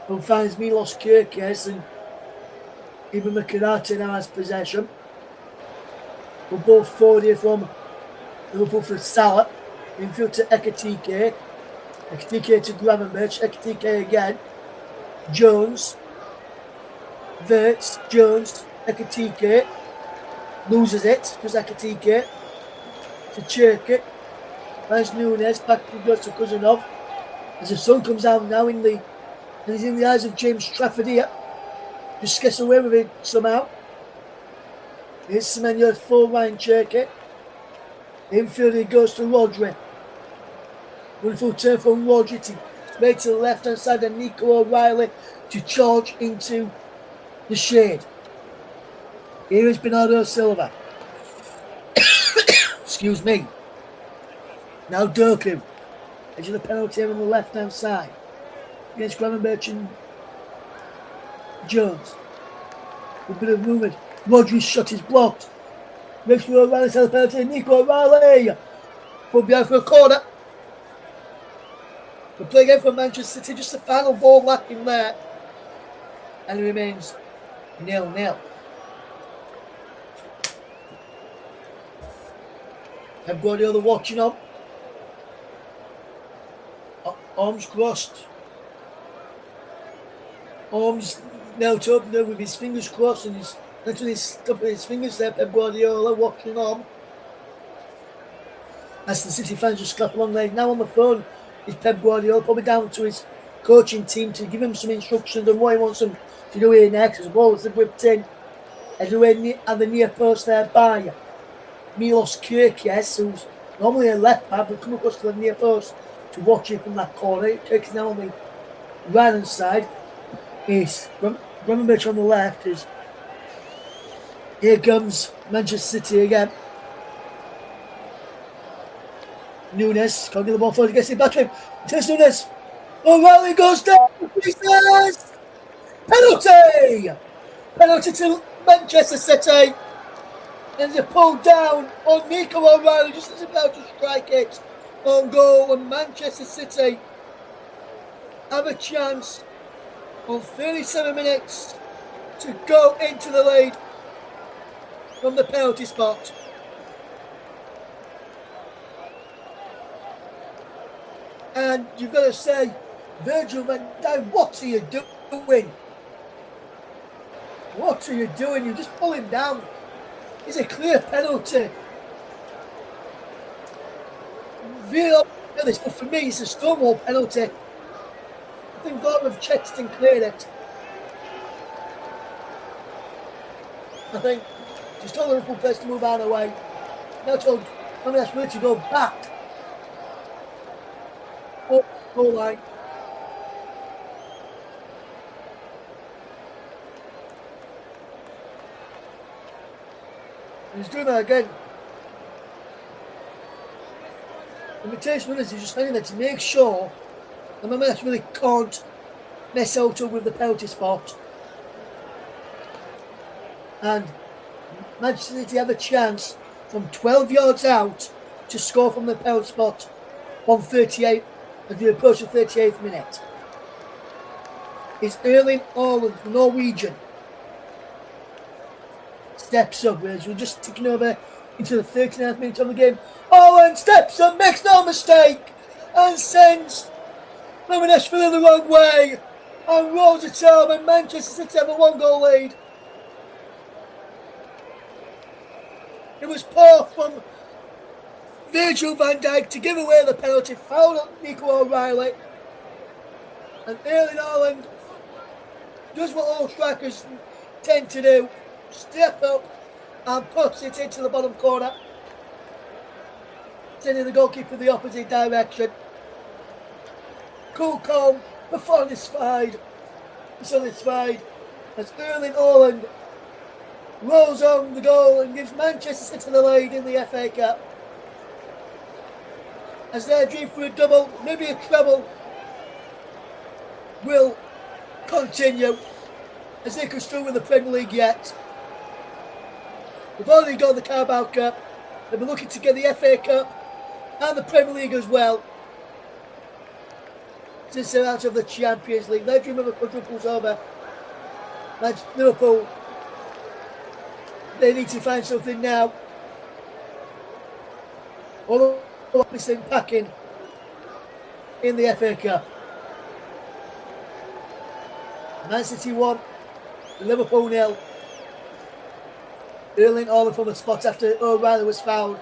Speaker 5: who finds Milos Kerkez, and even Makarate now has possession. We're both forward here from Liverpool for Salah. Infield to Ekitike. Ekitike to Gravenberch. Ekitike again. Jones. Wirtz. Jones. Ekatike loses it, does Ekatike to Cherkit. There's Nunes, back to Kuzanov. As the sun comes out now and he's in the eyes of James Trafford here. Just gets away with it somehow. Here's Semenyo for Ryan Cherkit. Infield he goes to Rodri. Wonderful turn from Rodri to make to the left hand side and Nico O'Reilly to charge into the shade. Here is Bernardo Silva. Excuse me. Now Doku. Edge of the penalty on the left hand side. Against Gravenberch and Jones. A bit of movement. Rodri's shot is blocked. Makes for O'Reilly to the penalty. Nico O'Reilly. Put behind for a corner. We play again for Manchester City. Just the final ball lacking there. And it remains 0-0. Pep Guardiola watching on. Arms crossed. Arms knelt up there with his fingers crossed and his top of his fingers there. Pep Guardiola watching on. As the City fans just clap along there. Now on the phone is Pep Guardiola, probably down to his coaching team to give him some instructions on what he wants them to do here next. As the ball is whipped in. As away at the near post there by Milos Kirkes, who's normally a left back, but come across to the near post to watch it from that corner. Kirkes now on the right hand side. Is Gravenberch on the left. Is here comes Manchester City again. Nunes can't get the ball forward, gets it back to him. Takes Nunes. O'Reilly goes down. Jesus! Penalty! Penalty to Manchester City. And they pulled down on Nico O'Reilly just as about to strike it on goal. And Manchester City have a chance on 37 minutes to go into the lead from the penalty spot. And you've got to say, Virgil van Dijk, what are you doing? What are you doing? You just pull him down. It's a clear penalty. Real this, but for me, it's a Stonewall penalty. I think God have checked and cleared it. I think just told the Liverpool players to move out of the way. Now told that's really to go back. Oh, goal line. He's doing that again. The Matthias Nunes is just hanging there to make sure the Matthias really can't mess out with the penalty spot. And Manchester City have a chance from 12 yards out to score from the penalty spot on 38 as they approach the 38th minute. It's Erling Haaland, the Norwegian. Steps up, as we're just ticking over into the 39th minute of the game. Haaland steps up, makes no mistake, and sends Mamanashvili the wrong way, and rolls it home, and Manchester City have a 1-goal lead. It was poor from Virgil van Dijk to give away the penalty, foul on Nico O'Reilly, and Erling Haaland does what all strikers tend to do. Step up and puts it into the bottom corner, sending the goalkeeper the opposite direction. Cool, calm, but satisfied as Erling Haaland rolls on the goal and gives Manchester City the lead in the FA Cup. As their dream for a double, maybe a treble, will continue as they could still win the Premier League yet. They've already got the Carabao Cup. They'll be looking to get the FA Cup and the Premier League as well, since they're out of the Champions League. Their dream of a quadruple's over. Liverpool, they need to find something now. Although obviously packing in the FA Cup. Man City 1, Liverpool 0. Erling Haaland from the spot after O'Reilly was fouled.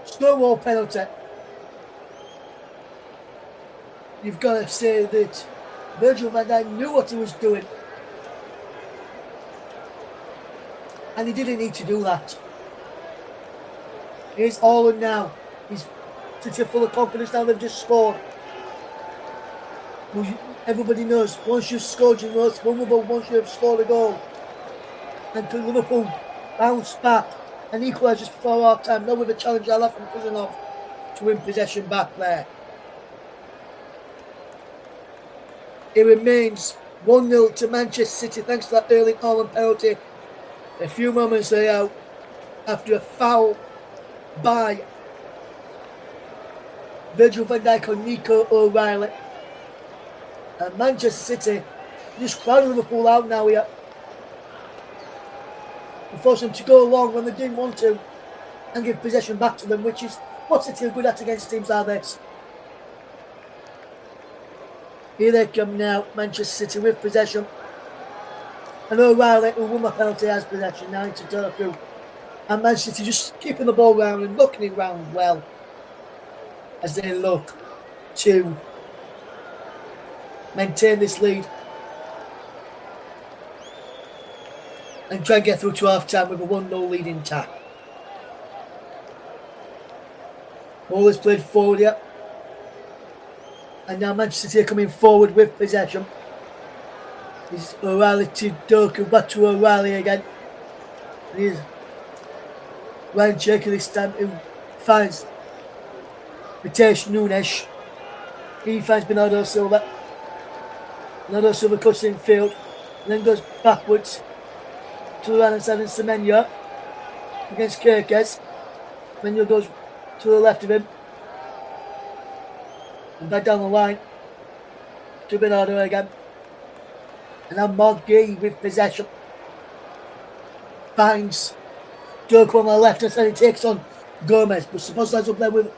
Speaker 5: Stonewall penalty. You've got to say that Virgil van Dijk knew what he was doing. And he didn't need to do that. Here's Haaland now. He's City full of confidence now they've just scored. Everybody knows once you've scored, you're most vulnerable once you've scored a goal. And to Liverpool bounce back and equalise just before half time. Now with a challenge left from Kuznetsov to win possession back there. It remains 1-0 to Manchester City thanks to that Erling Haaland penalty. A few moments later, after a foul by Virgil van Dijk on Nico O'Reilly. And Manchester City just crowding Liverpool out now here. And force them to go along when they didn't want to and give possession back to them, which is what City are good at against teams like this. Here they come now, Manchester City with possession. And O'Reilly, who won the penalty, has possession now into Doku. And Manchester City just keeping the ball round and looking it round well as they look to maintain this lead and try and get through to half time with a 1-0 lead intact. Ball is played forward here. And now Manchester City are coming forward with possession. It's O'Reilly to Doku, back to O'Reilly again. And here's Ryan Cherky this time, who finds Mateus Nunes. He finds Bernardo Silva. Bernardo Silva cuts in field and then goes backwards to the right hand side and Semenyo against Kirkes. Semenyo goes to the left of him and back down the line to Bernardo again. And now Margui with possession finds Doku on the left hand side. He takes on Gomez, but suppose that's up there with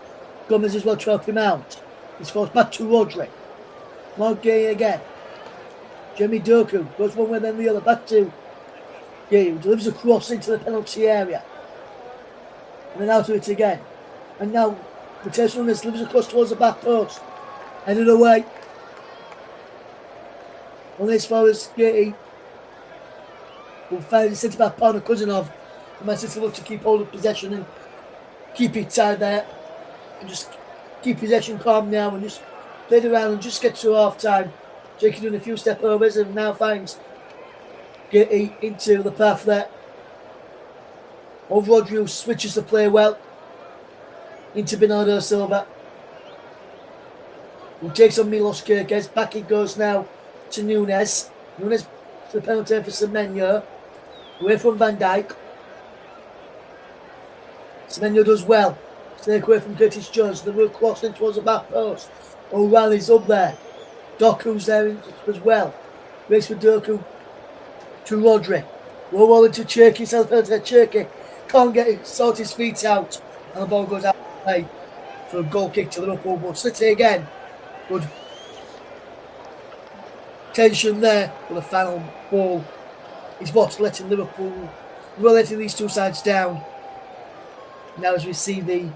Speaker 5: Gomez as well to help him out. He's forced back to Rodri. Margui again. Jeremy Doku goes one way then the other, back to Gay, delivers a cross into the penalty area. And then out of it again. And now Mateus Nunes delivers a cross towards the back post. Headed away. Only as far as Gay will find the centre back partner Kuznetsov. And Man City look to keep hold of possession and keep it tied there. And just keep possession calm now and just play it around and just get to half time. Jakey doing a few step overs and now finds Gay into the path there. Over Rodri switches the play well into Bernardo Silva, who takes on Milos Kirkes. Back it goes now to Nunes. Nunes to the penalty for Semenyo. Away from Van Dijk. Semenyo does well. Take away from Curtis Jones. The road crossing towards the back post. O'Reilly's up there. Doku's there as well. Race for Doku to Rodri. Low ball into Cherky. Cherky can't get it, sort his feet out. And the ball goes out of play for a goal kick to Liverpool. But City again. Good tension there. But the final ball is what's letting Liverpool, well, letting these two sides down. Now as we see the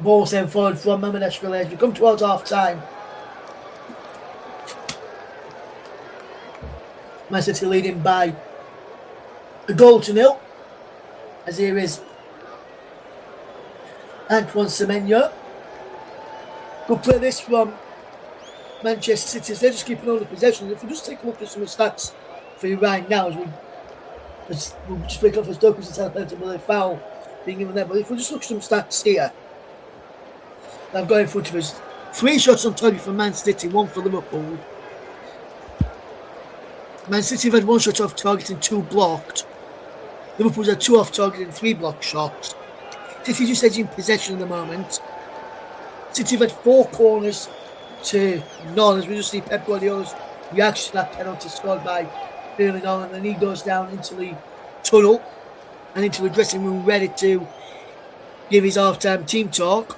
Speaker 5: ball sent forward from Mamardashvili as we come towards half time. Man City leading by a goal to nil. As here is Antoine Semenyo. Good play this from Manchester City. They're just keeping all the possession. If we just take a look at some of the stats for you right now, as we'll just break off as Doku's attempt with a foul being given there. But if we just look at some stats here, I've got in front of us 3 shots on target for Man City, 1 for Liverpool. Man City have had 1 shot off target and 2 blocked. Liverpool's had 2 off target and 3 blocked shots. City just edging possession at the moment. City have had 4 corners to none, as we just see Pep Guardiola's reaction to that penalty scored by Erling Haaland, and he goes down into the tunnel and into the dressing room ready to give his half-time team talk.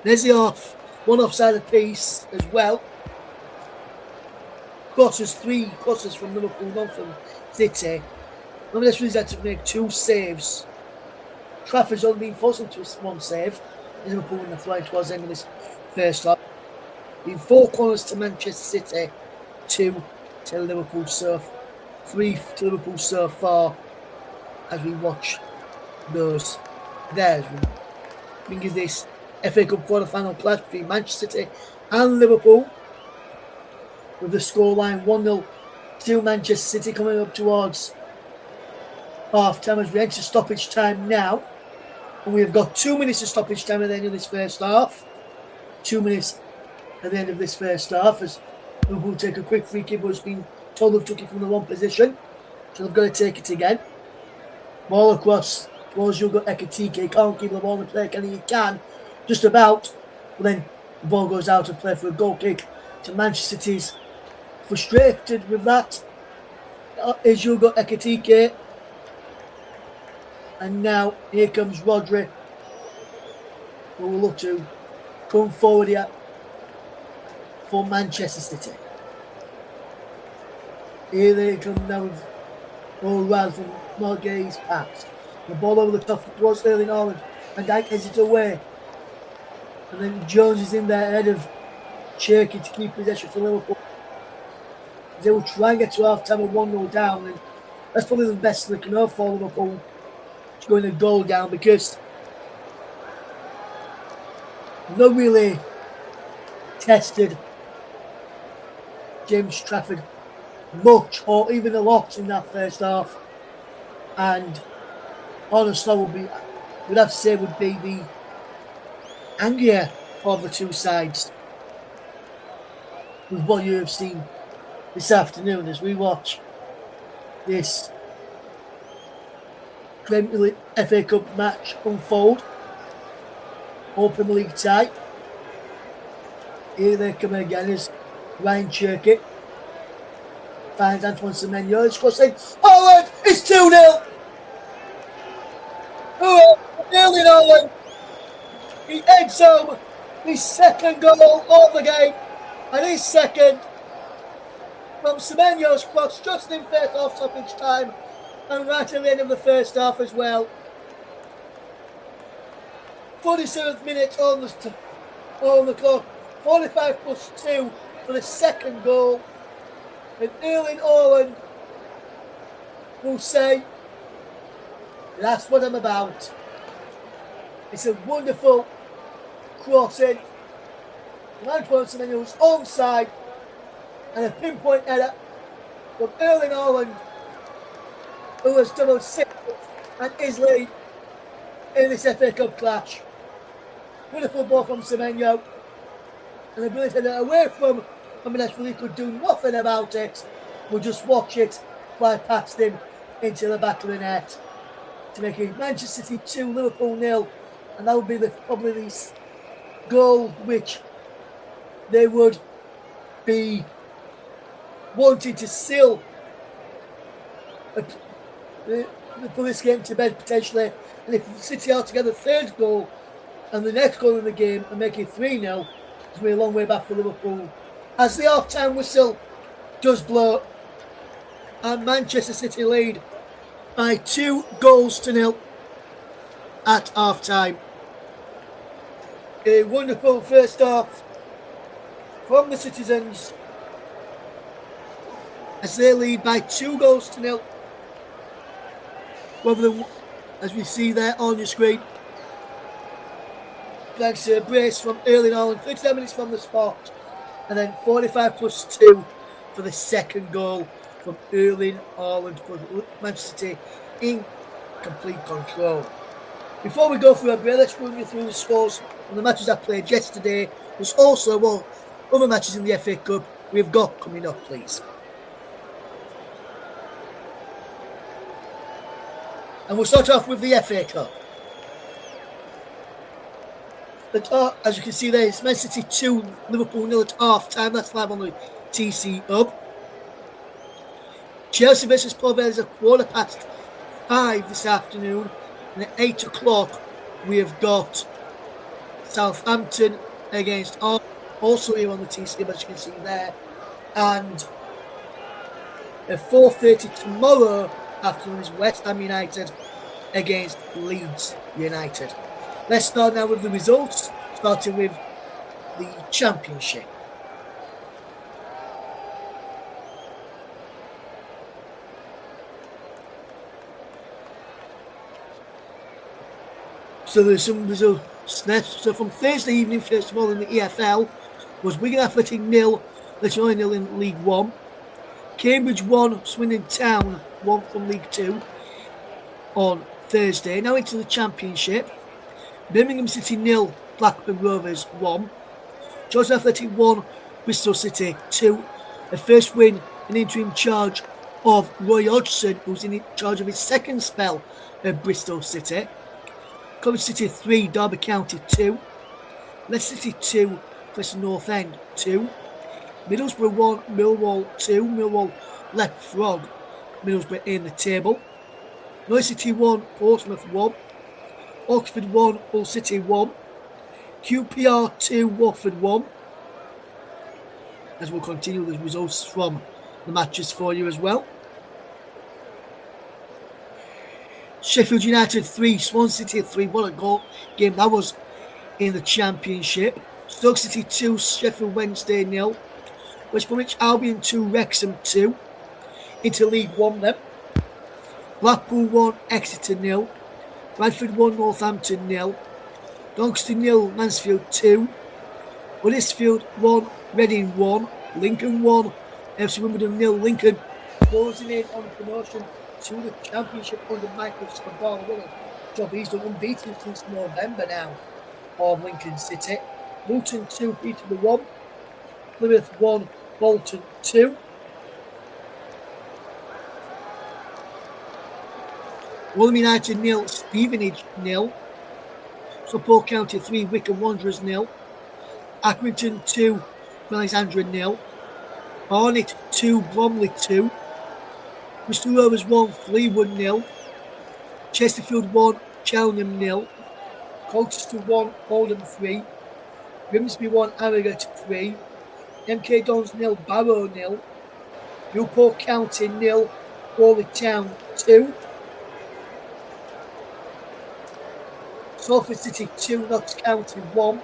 Speaker 5: There's the one offside piece as well. three crosses from Liverpool, none from City. Nonetheless, he's had to make 2 saves. Trafford's only been forced into one save. Liverpool in the flying towards the end of this first half. Been 4 corners to Manchester City, 2 to Liverpool, so 3 to Liverpool so far as we watch those there. As we bring you this FA Cup quarter-final clash between Manchester City and Liverpool, with the scoreline 1-0 to Manchester City, coming up towards half-time as we enter stoppage time now. And we have got 2 minutes of stoppage time at the end of this first half. 2 minutes at the end of this first half as Liverpool take a quick free kick, but it's been told they've took it from the wrong position, so they've got to take it again. Ball across towards Hugo Ekitike. Can't keep the ball in play, can he? Can, just about. But then the ball goes out of play for a goal kick to Manchester City's. Frustrated with that is Hugo Ekitike. And now here comes Rodri, who will look to come forward here for Manchester City. Here they come now with O'Reilly from Norgate's pass. The ball over the top towards Erling Haaland. Van Dijk heads it away. And then Jones is in there ahead of Cherky to keep possession for Liverpool. They will try and get to half-time and 1-0 down. And that's probably the best they can hope for Liverpool, to go in a goal down, because not really tested James Trafford much or even a lot in that first half, and honestly would have to say would be the angrier of the two sides with what you have seen this afternoon as we watch this Premier League FA Cup match unfold. Open League tie. Here they come again as Ryan Cherky finds Antoine Semenyo. It's crossing. Haaland! It's 2-0! Erling Haaland! He eggs home his second goal of the game, and his second from Semenyo's cross just in first half stoppage time, and right at the end of the first half as well. 47th minute on the clock. 45 plus 2 for the second goal. And Erling Haaland will say, that's what I'm about. It's a wonderful crossing. Antoine Semenyo's onside, and a pinpoint header from Erling Haaland, who has doubled 6 and is lead in this FA Cup clash. Wonderful ball from Semenyo, and the ability to get away from Jimenez. He could do nothing about it. We'll just watch it fly past him into the back of the net to make it Manchester City 2, Liverpool 0, and that would be probably the goal which they would be wanting to seal put this game to bed potentially. And if City are to get the third goal and the next goal in the game and make it 3-0, it's going to be a long way back for Liverpool. As the half-time whistle does blow, and Manchester City lead by 2-0 at half-time. A wonderful first half from the Citizens as they lead by 2-0. Rather than, as we see there on your screen, thanks to a brace from Erling Haaland, 39 minutes from the spot, and then 45 plus 2 for the second goal from Erling Haaland, for Manchester City in complete control. Before we go through a break, let's run you through the scores from the matches that played yesterday. There's also other matches in the FA Cup we've got coming up, please. And we'll start off with the FA Cup. As you can see there, it's Manchester City 2, Liverpool 0 at half time. That's live on the TCHub. Chelsea versus Plovdiv is 5:15 this afternoon. And at 8 o'clock, we have got Southampton against Arsenal, also here on the TCHub, as you can see there. And At 4:30 tomorrow afternoon is West Ham United against Leeds United. Let's start now with the results, starting with the Championship. So there's some results. So from Thursday evening, first of all, in the EFL, was Wigan Athletic 0, Little 0 in League 1. Cambridge 1, Swindon Town 1 from League 2 on Thursday. Now into the Championship. Birmingham City 0, Blackburn Rovers 1. George Athletic 1, Bristol City 2. The first win in interim charge of Roy Hodgson, who's in charge of his second spell at Bristol City. Coventry City 3, Derby County 2. Leicester City 2, Preston North End 2. Middlesbrough 1, Millwall 2. Millwall left frog Middlesbrough in the table. Norwich City 1, Portsmouth 1. Oxford 1, Hull City 1. QPR 2, Watford 1. As we'll continue the results from the matches for you as well. Sheffield United 3, Swansea City 3. What a goal game that was in the Championship. Stoke City 2, Sheffield Wednesday 0. West Bromwich Albion 2, Wrexham 2. Into League 1 then. Blackpool 1, Exeter 0. Bradford 1, Northampton 0. Doncaster 0, Mansfield 2. Huddersfield 1, Reading 1. Lincoln 1, FC Wimbledon 0. Lincoln closing in on promotion to the Championship under Michael Scaball. What a job he's done, unbeaten since November now of Lincoln City. Luton 2, Peterborough 1. Plymouth 1, Bolton 2. Rotherham United 0, Stevenage 0. Stockport County 3, Wycombe Wanderers 0. Accrington 2, Alexandra 0. Barnet 2, Bromley 2. Bristol Rovers 1, Fleetwood 0. Chesterfield 1, Cheltenham 0. Colchester 1, Oldham 3. Grimsby 1, Harrogate 3. MK Dons 0, Barrow 0. Newport County 0, Warwick Town 2. Salford City 2, Notts County 1.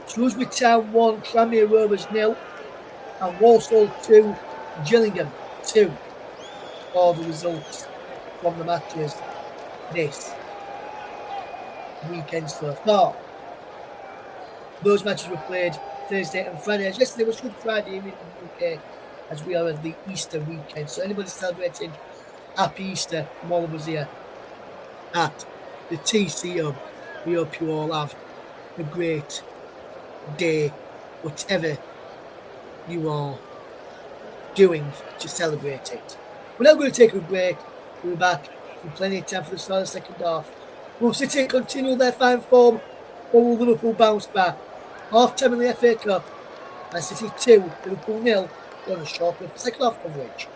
Speaker 5: Shrewsbury Town 1, Tranmere Rovers 0. And Walsall 2, Gillingham 2. All the results from the matches this weekend so far. Those matches were played Thursday and Friday. As yesterday was Good Friday evening in the UK, as we are at the Easter weekend. So anybody celebrating Happy Easter from all of us here at the TCHub, we hope you all have a great day, whatever you are doing to celebrate it. We're now going to take a break. We'll be back in plenty of time for the start of the second half. Will City continue their fine form, or will Liverpool bounce back? Half time in the FA Cup, Man City 2, Liverpool 0. Going to short with the second half coverage.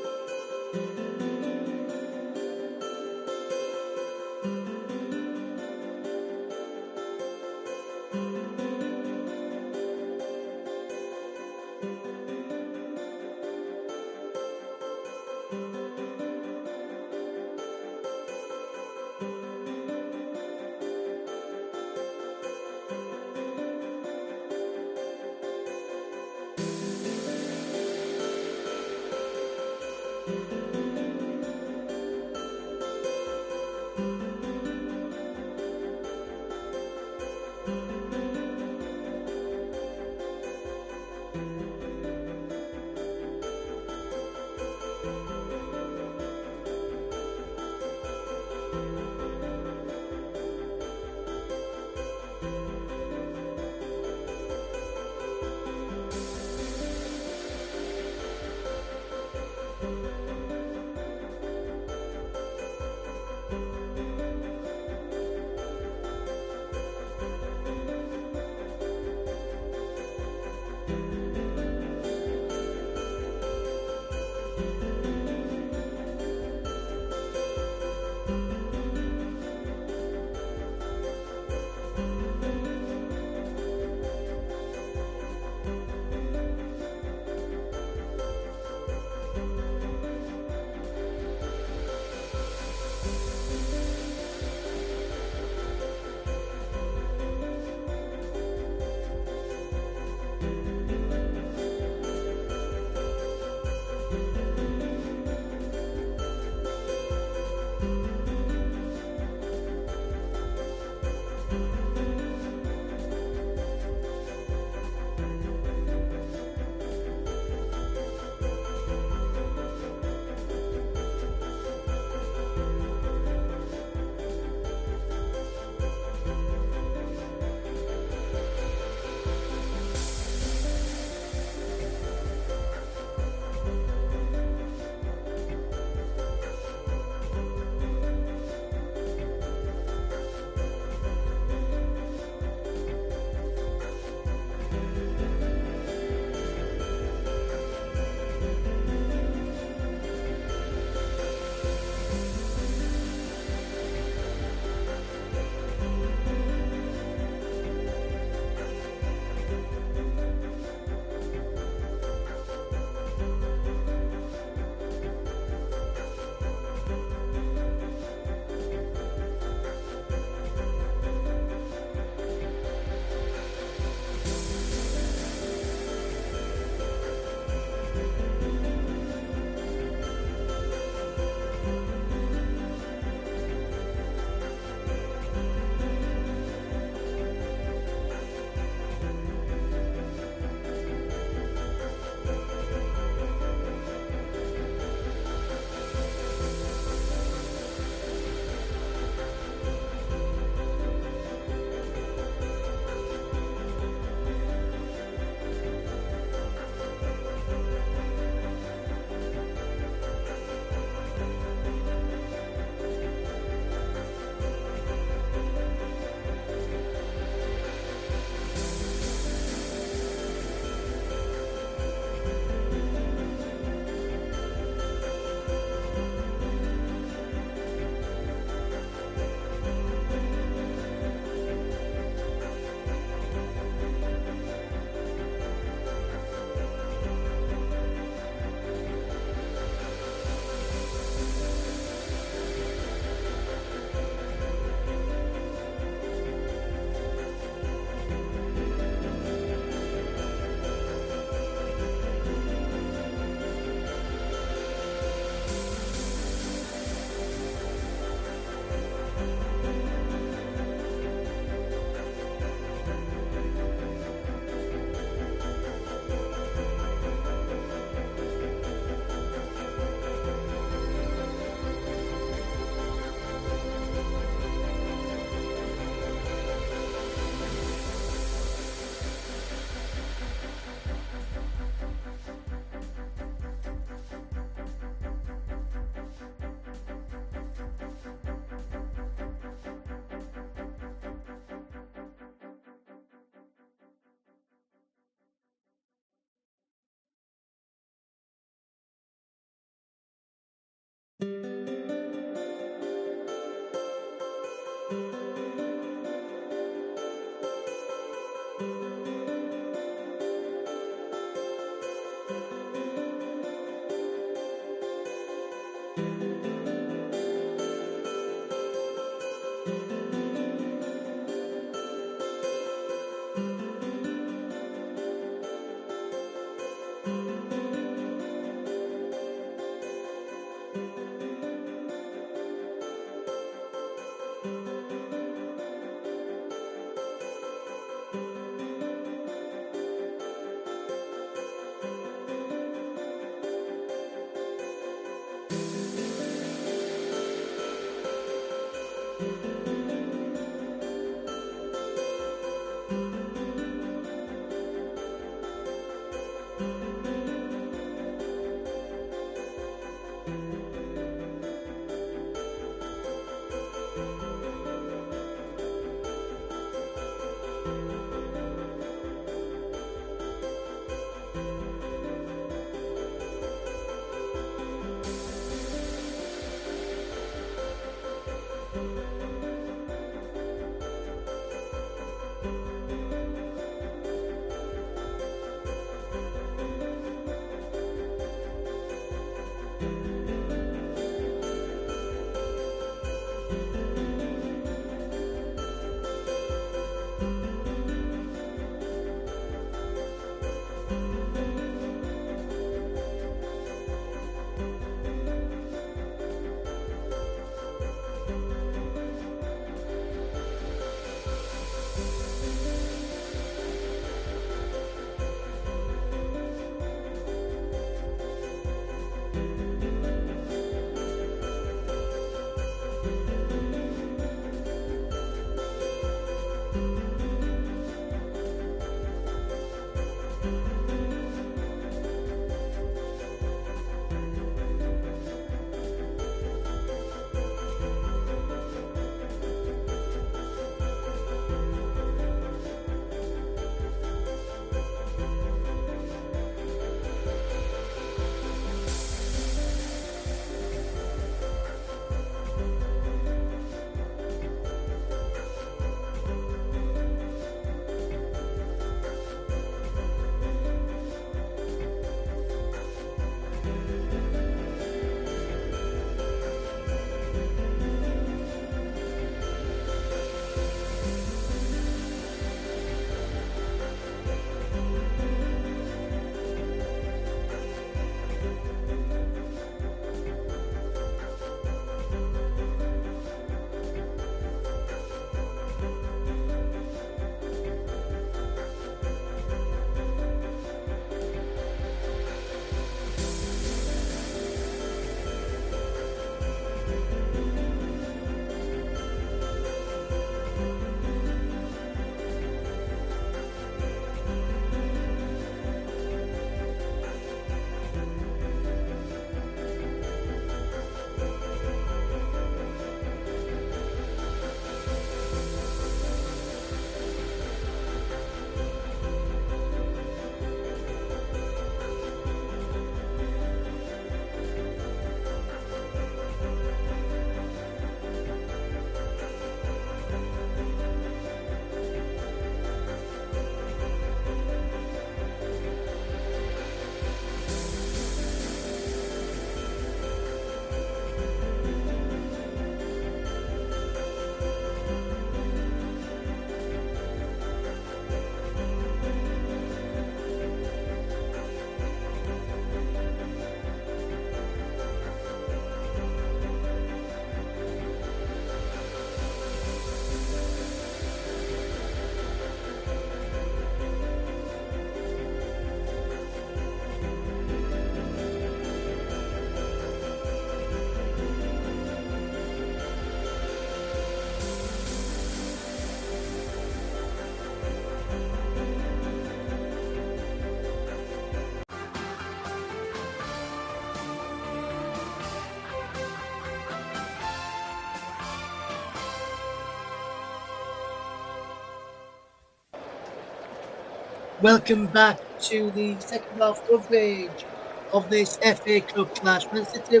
Speaker 5: Welcome back to the second half coverage of this FA Cup clash. Man City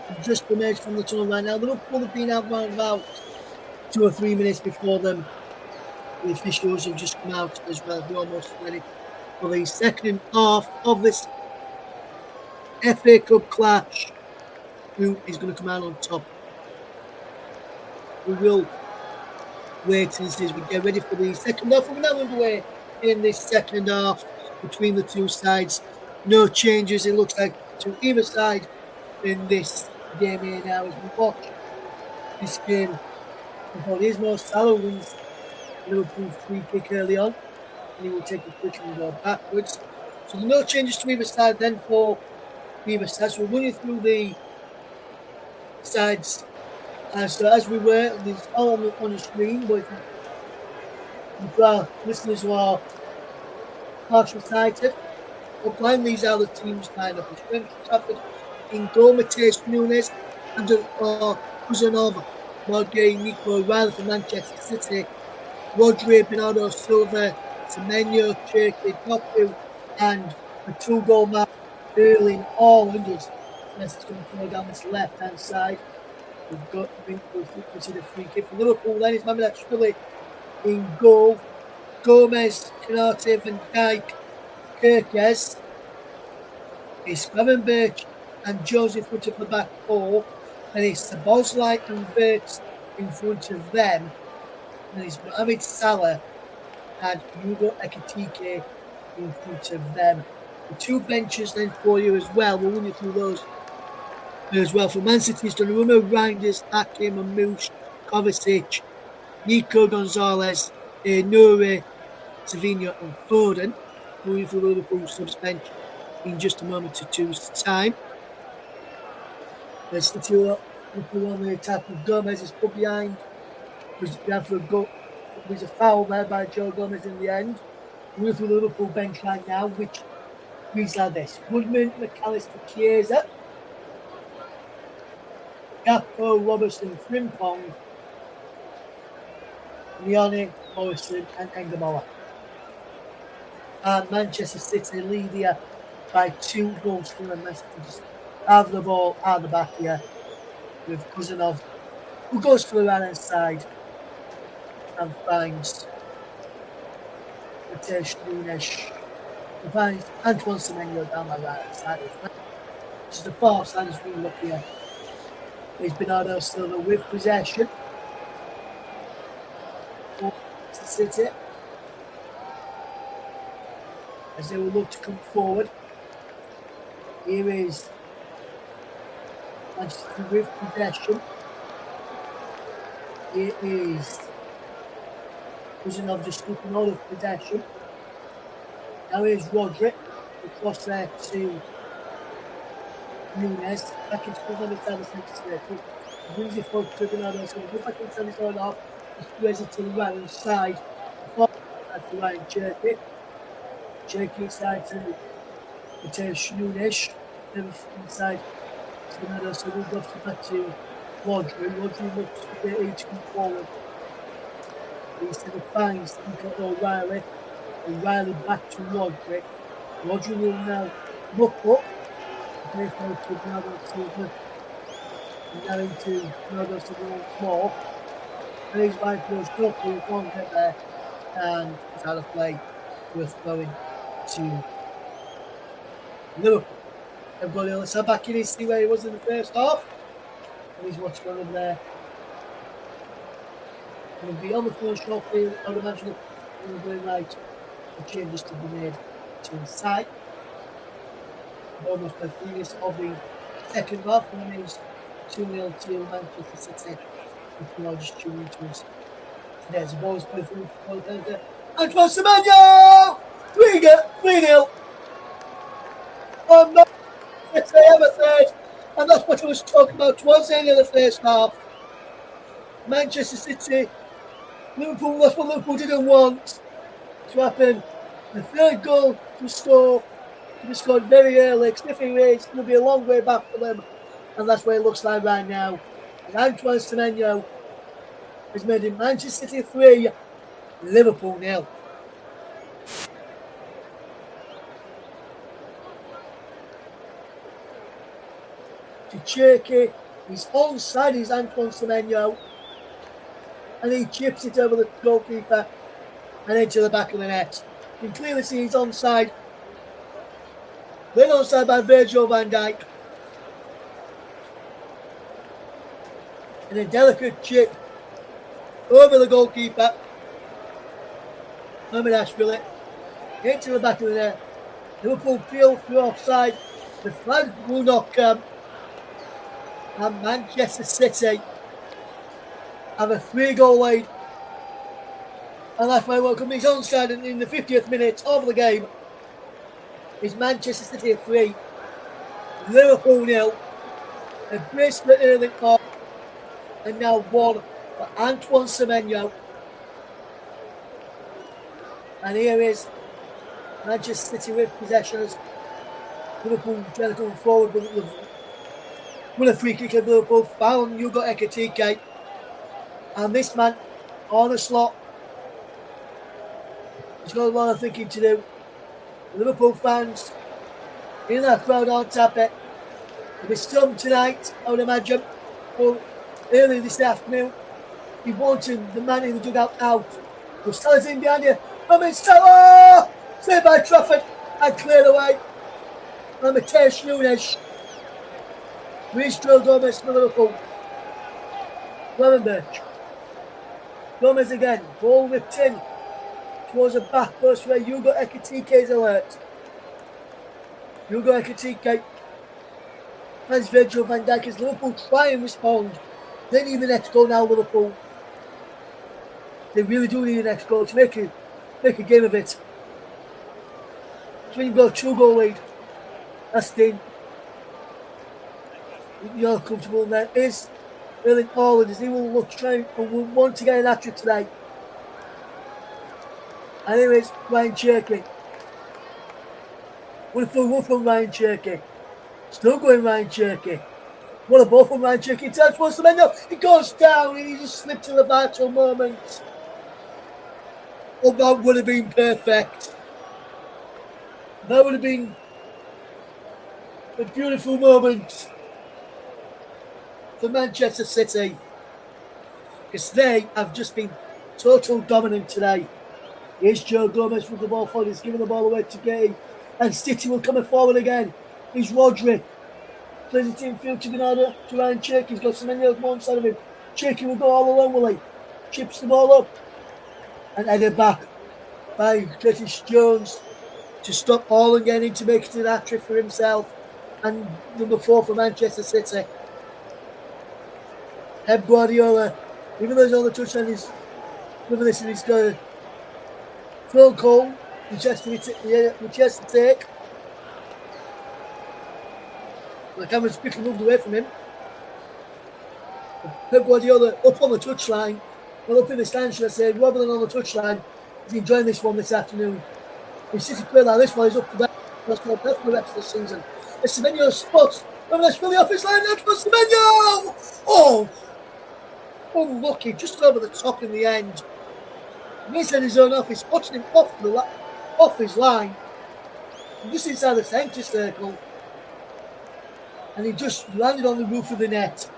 Speaker 5: have just emerged from the tunnel right now. Liverpool have been out around about 2 or 3 minutes before them. The officials have just come out as well. We're almost ready for the second half of this FA Cup clash. Who is going to come out on top? We will wait and see as we get ready for the second half. We're now underway in this second half between the two sides. No changes, it looks like, to either side in this game here now as we watch this game. Before it is Mo Salah wins Liverpool's free kick early on, and he will take a quick and go backwards. So there are no changes to either side then for either side. So we're running through the sides as we were. There's all on the screen, but for our listeners who are partial sighted, upline these are the teams lined up. It's Brentford, Trafford, in goal, Mateus Nunes, and Kuzanov, Morgay, Nico Riley for Manchester City, Rodri, Bernardo Silva, Semenyo, Cherky, Doku, and a 2-goal man, Erling Haaland. Messi is going to throw down this left-hand side. We've got the free kick for Liverpool. Then it's Mohamed Ashwili in goal. Gomez, Canate, Van Dijk, Kirkes. It's Gravenberch and Jones in front of the back four. And it's Bosley and Wirtz in front of them. And it's Mohamed Salah and Hugo Ekitike in front of them. The two benches then for you as well. We'll run you through those as well. For Man City's Donnarumma, Reinders, Hakim, Mamouche, Kovacic, Nico Gonzalez, Nouri, Savinho and Foden. Moving through the Liverpool subs bench in just a moment or two's time. There's City on the attack of Gomez is put behind. There's a foul there by Joe Gomez in the end. Moving through the Liverpool bench right now, which reads like this: Woodman, McAllister, Chiesa, Gakpo, Robertson, Frimpong, Lione, Morrison and Engamola. And Manchester City lead here by 2 goals to the Messengers. Have the ball at the back here with Kuzanov, who goes to the right hand side and finds Mateus Nunes, who finds Antoine Semenyo down the right hand side. Which is the far side as we look here. There's Bernardo Silva with possession for City as they will look to come forward. Here is Manchester with possession. Here is Kuzanov just scooping all of possession. Now here's Rodri across there to Nunes. Back into the centre circle. Brings it forward to Bernardo Silva. Goes back into the centre off. Squares it to the right hand side. To Ryan Cherky. Cherky inside to Mateus Nunes. Then inside to Bernardo Silva. Goes back to Rodri. Rodri looks for the to come forward. He's to the finds O'Reilly. O'Reilly back to Rodri. Rodri will now look up. Play forward to Bernardo Silva. And now into Bernardo Silva once more. And he's right towards Doku. He can't get there. And it's out of play. We're throwing to Liverpool. Everybody else back in. See where he was in the first half. And he's watching one of there. Going to be on the first half field. I would imagine it going right. The changes to be made to the side. Almost by 3 minutes of the second half. And remains 2-0 to Manchester City. If you are just tuning to us. There's a ball played through for the Antoine Semenyo! 3-0. And Manchester have a third. And that's what I was talking about towards the end of the first half. Manchester City, Liverpool, that's what Liverpool didn't want to happen. The third goal to score, to be scored very early. Sniffing way, it's going to be a long way back for them. And that's what it looks like right now. And Antoine Semenyo has made it Manchester City 3, Liverpool 0. To Cherky, he's onside, he's Antoine Semenyo. And he chips it over the goalkeeper and into the back of the net. You can clearly see he's onside. Then onside by Virgil van Dijk. And a delicate chip over the goalkeeper. Mohamed Ashwili into the back of the net. Liverpool feel through offside. The flag will not come. And Manchester City have a 3-goal lead. And that's my welcome his own side in the 50th minute of the game. Is Manchester City at 3, Liverpool 0. A brace for Erling Haaland, and now 1 for Antoine Semenyo. And here is Manchester City with possession as Liverpool trying to come forward with a free kick of Liverpool. Found Hugo Ekitike. And this man on the slot. He's got a lot of thinking to do. Liverpool fans in that crowd aren't happy. They'll be stumped tonight, I would imagine, or early this afternoon. He wanted the man in the dugout out. But Salah's in behind you. Mohamed Salah! Saved by Trafford and cleared away. And Mateus Nunes. Reece Gomez for Liverpool. Gravenberch. Gomez again. Ball whipped in towards the back post where Hugo Ekitike is alert. Hugo Ekitike finds Virgil van Dijk as Liverpool try and respond. They need the next goal now, Liverpool. They really do need the next goal to make a game of it. So when you've got a 2-goal lead, that's the you're comfortable in there. Is Erling Haaland, as he will look trying and will want to get an hat-trick today. And here is Ryan Cherky. Wonderful run from Ryan Cherky. Still going Ryan Cherky. What a ball from Ryan Cherky. Turns towards Semenyo. He goes down and he just slipped to the vital moment. Oh, that would have been perfect. That would have been a beautiful moment for Manchester City. Because they have just been total dominant today. Here's Joe Gomez with the ball forward. He's giving the ball away to Gay. And City will come forward again. He's Rodri. Plays it infield to Bernardo, to Ryan Cherky. He's got Semenyo on one side of him. Cherky will go all alone, will he? Chips the ball up. And headed back by Curtis Jones to stop Haaland getting to make it an hat-trick for himself. And number 4 for Manchester City. Pep Guardiola, even though he's on the touchline, he's got a phone call which has to take. The camera's quickly moved away from him. Pep Guardiola up on the touchline, well up in the stand, should I say, rather than on the touchline. He's enjoying this one this afternoon. If City play like this one, he's up for that. That's not bad for the rest of the season. It's Semenyo spots. That's really off his line. That's for Semenyo! Oh! Unlucky, just over the top in the end. He's had his own off. He's spotting him off his line. Just inside the centre circle. And he just landed on the roof of the net.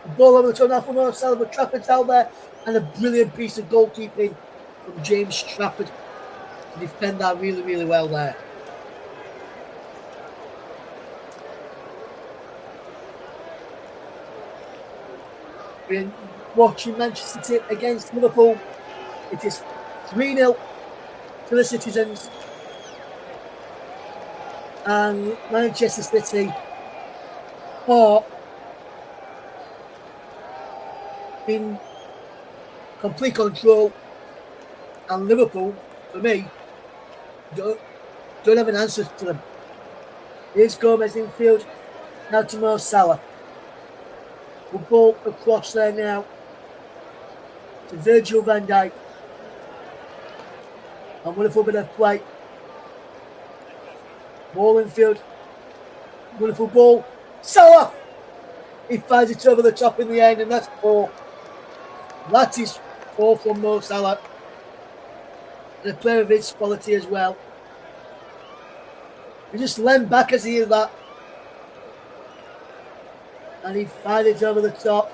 Speaker 5: The ball over the turn off from Salah, but Trafford's out there. And a brilliant piece of goalkeeping from James Trafford to defend that really, really well there. We're watching Manchester City against Liverpool. It is 3-0 to the Citizens. And Manchester City are in complete control. And Liverpool, for me, don't have an answer to them. Here's Gomez in field. Now to Mo Salah. We'll ball across there now to Virgil van Dijk. And wonderful bit of play. Ball in field. Wonderful ball. Salah! He fires it over the top in the end, and that's 4. That is 4 from Mo Salah. And a player of his quality as well. He just leaned back as he did that. And he fired it over the top.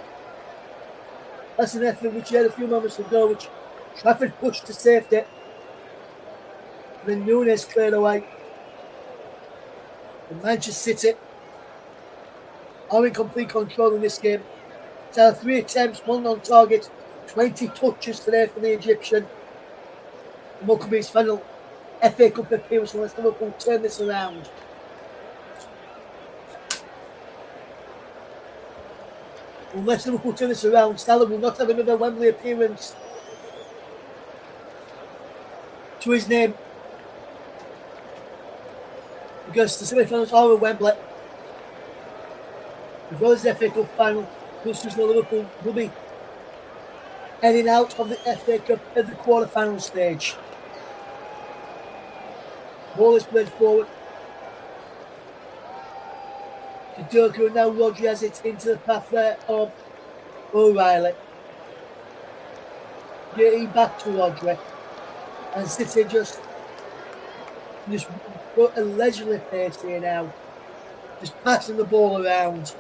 Speaker 5: That's an effort which he had a few moments ago, which Trafford pushed to safety. And then Nunes cleared away. And Manchester City are in complete control in this game. It's had 3 attempts, 1 on target, 20 touches today for the Egyptian. And what could be his final FA Cup appearance unless Liverpool turn this around. Unless Liverpool turn this around, Salah will not have another Wembley appearance to his name. Because the semi-finals are at Wembley. As well as the FA Cup final, Liverpool will be heading out of the FA Cup at the quarter-final stage. Ball is played forward to Durka, and now Rodri has it into the path there of O'Reilly. Getting back to Rodri, and City just put a leisurely pace here now, just passing the ball around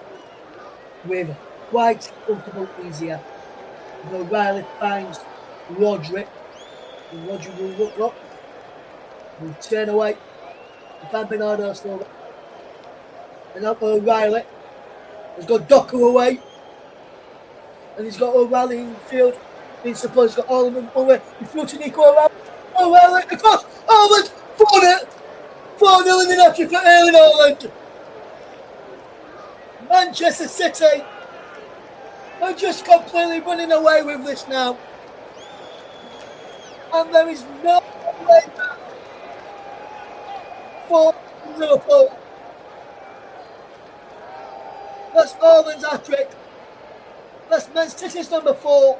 Speaker 5: with quite comfortable easier. O'Reilly finds Rodri, and Rodri will look up, will turn away, and find Bernardo Silva. And now O'Reilly has got Docker away, and he's got O'Reilly in field. In support, he's got all of them away. He threw to Nico O'Reilly across. Haaland 4-0 in the net for Erling Haaland. Manchester City are just completely running away with this now, and there is no way back for Liverpool. That's Haaland's hat-trick. That's Man City's number 4.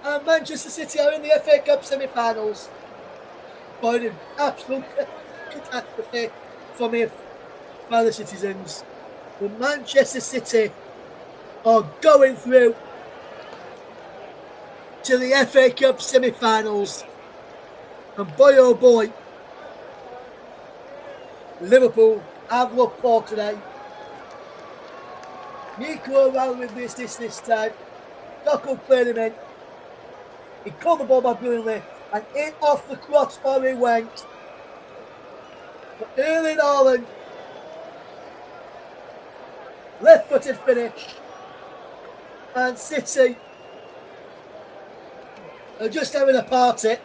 Speaker 5: And Manchester City are in the FA Cup semi-finals. But an absolute catastrophe for me, for the Citizens. But Manchester City are going through to the FA Cup semi-finals. And boy oh boy, Liverpool have looked poor today. Nico O'Reilly with the assist this time. Doku played him in. He caught the ball back brilliantly, and in off the crossbar he went. But Erling Haaland, left-footed finish, and City are just having a party.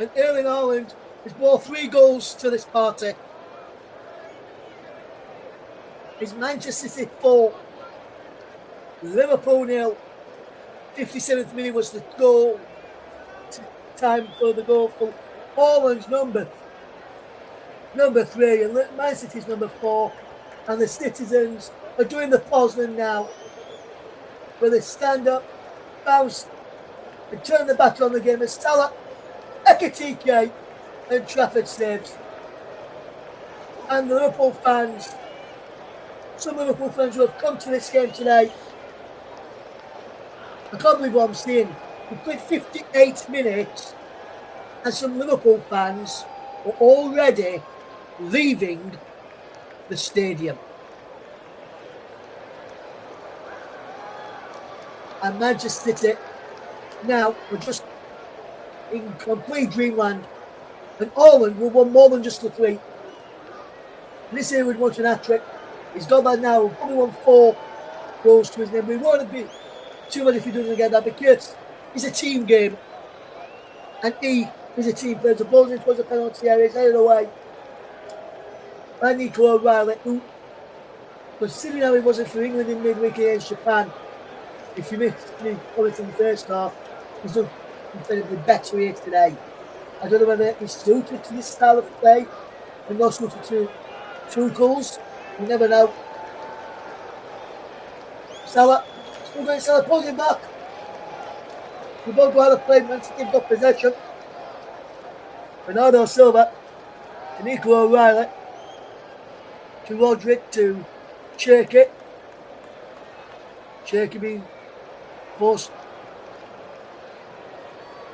Speaker 5: And Erling Haaland has brought 3 goals to this party. It's Manchester City 4, Liverpool 0. 57th minute was the goal time for the goal for Haaland's number 3, and Man City's number 4. And the Citizens are doing the Poznan now, where they stand up, bounce, and turn the back on the game as Salah, Ekitike, and Trafford saves. And the Liverpool fans, some Liverpool fans who have come to this game today, I can't believe what I'm seeing. We played 58 minutes, and some Liverpool fans are already leaving the stadium. And Manchester City now we're just in complete dreamland. And Haaland will want more than just the 3. And this here would want an hat-trick. He's got that now. We'll probably want 4 goals to his name. We won't be too many if he doesn't get that, because it's a team game. And he is a team player. The ball's in towards the penalty area. He's headed away. And Nico O'Reilly, who, considering how he wasn't for England in midweek against Japan, if you missed me commenting in the first half, he's done incredibly better here today. I don't know whether he's suited to this style of play and not suited to Tuchel's. You never know. Salah, still going Salah, pulls him back. We both go out of play, Man City got possession. Bernardo Silva to Nico O'Reilly to Rodri to Cherky. Cherky being forced.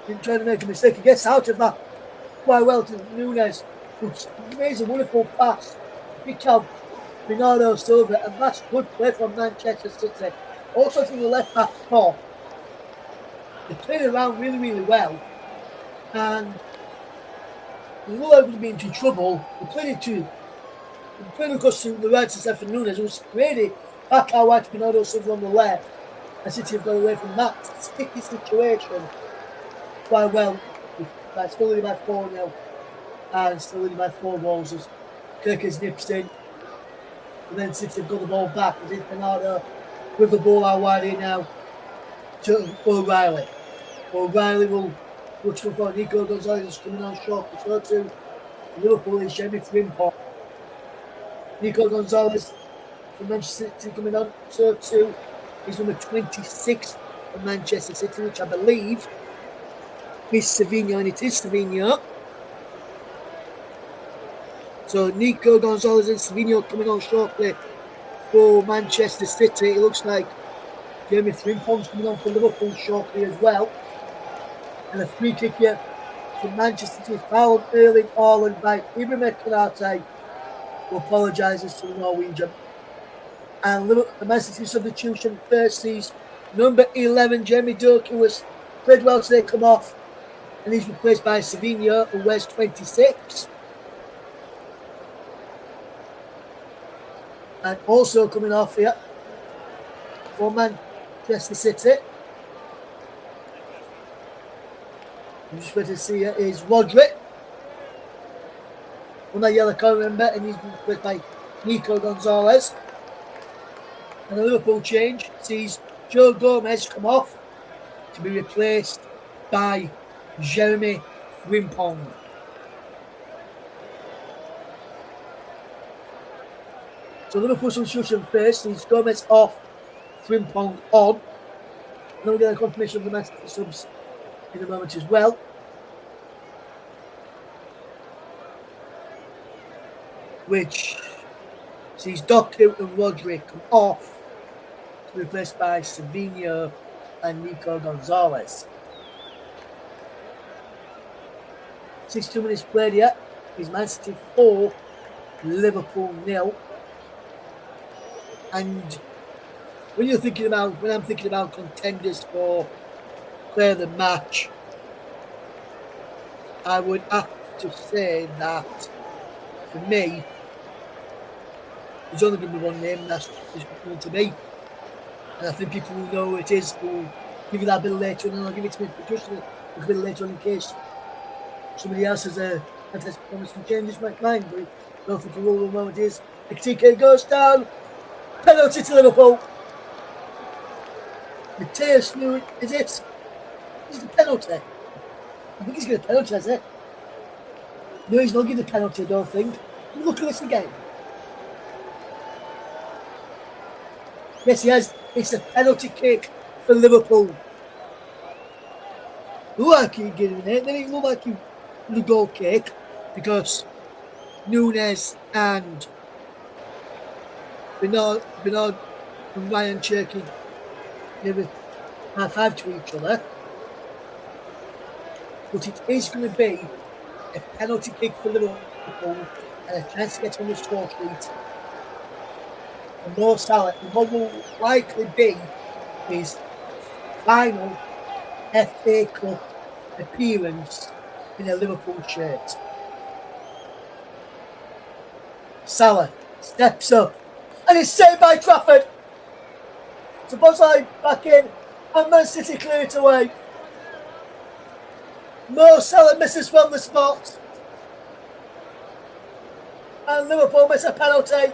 Speaker 5: Didn't try to make a mistake. He gets out of that quite well to Nunes, who makes a wonderful pass. Pick out Bernardo Silva, and that's good play from Manchester City. Also to the left back top. They played around really, really well. And we were able to be into trouble. We played it to across to the right side for Nunes, who was really back out wide to Bernardo Silva on the left. And City have got away from that sticky situation quite well. Still leading by 4-0 and still leading by 4 goals as Kirk has nipped in. And then City have got the ball back as it's Bernardo with the ball out wide here now to O'Reilly. O'Reilly will look for Nico Gonzalez is coming on short. So to Liverpool is Jeremy Frimpong. Nico Gonzalez from Manchester City coming on. So too is number 26 for Manchester City, which I believe is Savinho, and it is Savinho. So Nico Gonzalez and Savinho coming on shortly for Manchester City. It looks like Jeremy Frimpong's coming on for Liverpool shortly as well. And a free kick here from Manchester City, fouled Erling Haaland by Ibrahim Konate, who apologises to the Norwegian. And the Manchester City substitution first sees number 11, Jeremy Doku, who has played well today, come off. And he's replaced by Savinho, who wears 26. And also coming off here for Manchester City, I'm just waiting to see here, is Rodri. On that yellow card, remember, and he's been replaced by Nico Gonzalez. And the Liverpool change sees Joe Gomez come off to be replaced by Jeremy Frimpong. So Liverpool substitution first sees Gomez off, Frimpong on. And then we'll get a confirmation of the Manchester subs in a moment as well. Which sees Doku and Rodri come off to be replaced by Savinho and Nico Gonzalez. 62 minutes played here. Is Man City 4, Liverpool 0. And when I'm thinking about contenders for player of the match, I would have to say that for me, there's only going to be one name, and that's going to be. And I think people will know who it is. Will give you that a bit later, and then I'll give it to me just a bit later on in case somebody else has a fantastic performance and changes my mind. But I don't think you will know who it is. The TK goes down. Penalty to Liverpool. Matthias Nunes, is it? Is it a penalty? I think he's going to penalty, has it? No, he's not giving the penalty, I don't think. Look at this again. Yes, he has. It's a penalty kick for Liverpool. Look like he's giving it. Then it looked like he was a goal kick because Nunes and Bernard and Ryan Cherky gave a high five to each other. But it is going to be a penalty kick for Liverpool and a chance to get on the score sheet. And Mo Salah, what will likely be his final FA Cup appearance in a Liverpool shirt. Salah steps up and is saved by Trafford. It's a buzzline back in and Man City clear it away. Mo Salah misses from the spot. And Liverpool miss a penalty.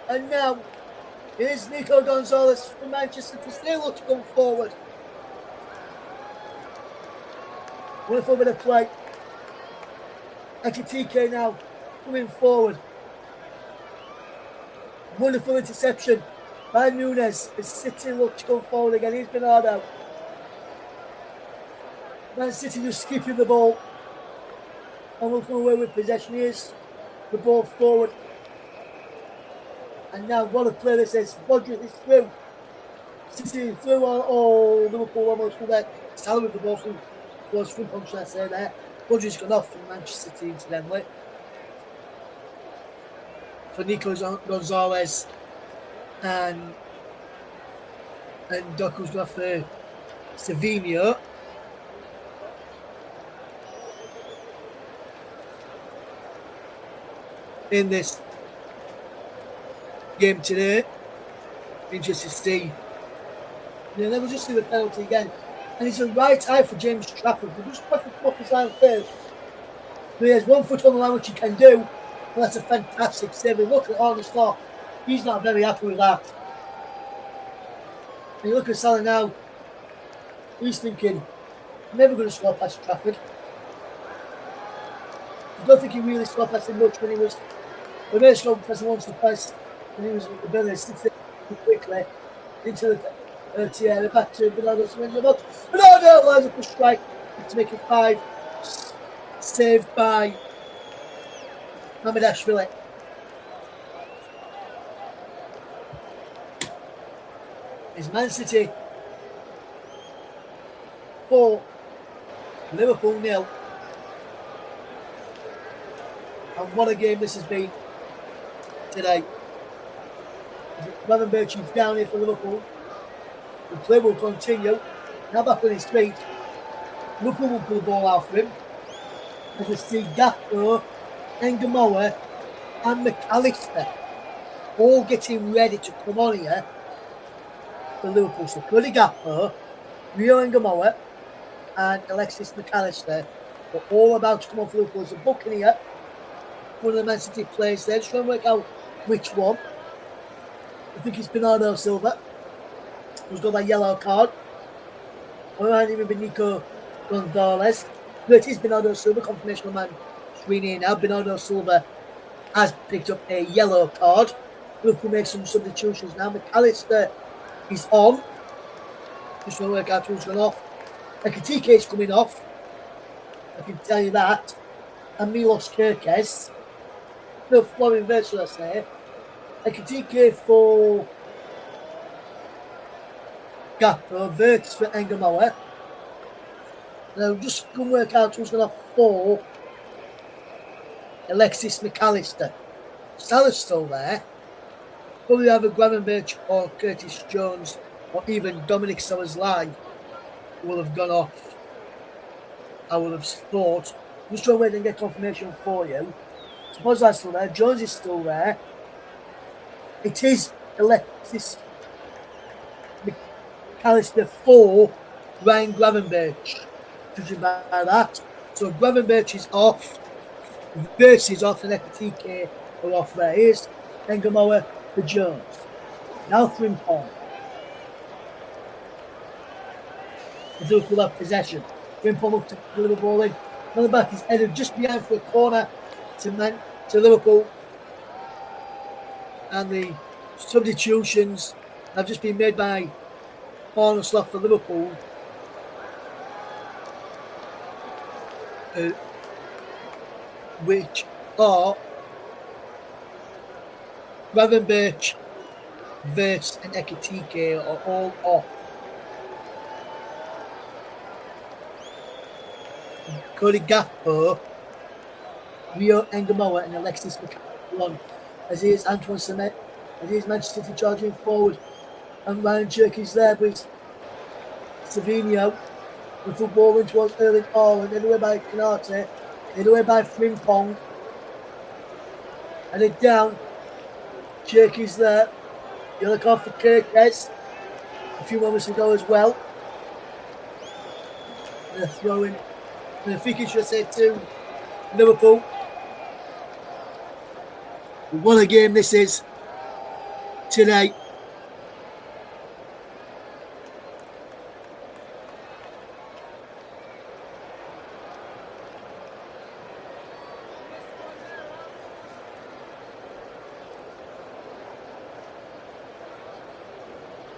Speaker 5: And now, here's Nico Gonzalez from Manchester to still look to come forward. Wonderful bit of play. Ekitike now coming forward. Wonderful interception by Nunes as City look to come forward again. He's been hard out. Man City just skipping the ball. And we'll come away with possession. Here's the ball forward. And now what a play this is. Rodri is through. City through on Liverpool almost through there. Salah with the ball through. Close front punch, should I say there. Rodri's gone off from Manchester City incidentally. For Nico Gonzalez and Doku's gone off for Savinho. In this game today. Interesting to see. Yeah, then we'll just see the penalty again. And it's a right eye for James Trafford. We'll just Trafford come off his line first. But he has 1 foot on the line, which he can do. Well, that's a fantastic save. Look at Arne Slot. He's not very happy with that. And you look at Salah now. He's thinking, I'm never going to score past Trafford. I don't think he really scored past him much when he was. When he scored past him once or twice when he was at the Villa. Sticks it quickly into the area, back to Bernardo Silva. Bernardo lines up a strike to make it 5. Saved by Mamardashvili. Is Man City 4, Liverpool 0. And what a game this has been today. Gravenberch is down here for Liverpool. The play will continue. Now back on his feet. Liverpool will pull the ball out for him. As we see Gakpo, Engamoa and McAllister all getting ready to come on here for Liverpool. So Cody Gakpo, Rio Engamoa and Alexis McAllister are all about to come on for Liverpool. There's a booking here. One of the Man City players there. Just trying to work out which one. I think it's Bernardo Silva, who's got that yellow card. Or it might even be Nico Gonzalez. But it is Bernardo Silva, confirmation of man screen here now. Bernardo Silva has picked up a yellow card. Liverpool make some substitutions now. McAllister is on. Just trying to work out who's gone off. Ekitike is coming off. I can tell you that. And Milos Kerkez. No, Florian Wirtz, should I say. Ekitike for Gakpo, Wirtz for Engamoa. Now just go and work out who's going to have 4. Alexis McAllister. Salah's still there. Probably either Gravenberch or Curtis Jones or even Dominic Szoboszlai will have gone off. I would have thought. Just try and wait and get confirmation for you. Szoboszlai's still there. Jones is still there. It is Alexis McAllister for Ryan Gravenberch. Judging by that. So Gravenberch is off. Wirtz is off and Ekitike are off there. Here's Engamoa for Jones. Now Frimpong. Liverpool have possession. Frimpong up to deliver the ball in. On the back is headed just behind for a corner to Liverpool. And the substitutions have just been made by Arne Slot for Liverpool. Which are Gravenberch, Wirtz and Ekitike are all off. Cody Gakpo, Rio Engamoa and Alexis McAllister. As he is Antoine Semet, as he is Manchester City charging forward. And Ryan Cherky is there, but it's Savinho. The football went towards Erling Haaland, led away by Canate, led away by Frimpong. And it down. Cherky's there. Yellow card for Kerkez. A few moments ago as well. And a throw in. And a free kick, should I say, to Liverpool. What a game this is today.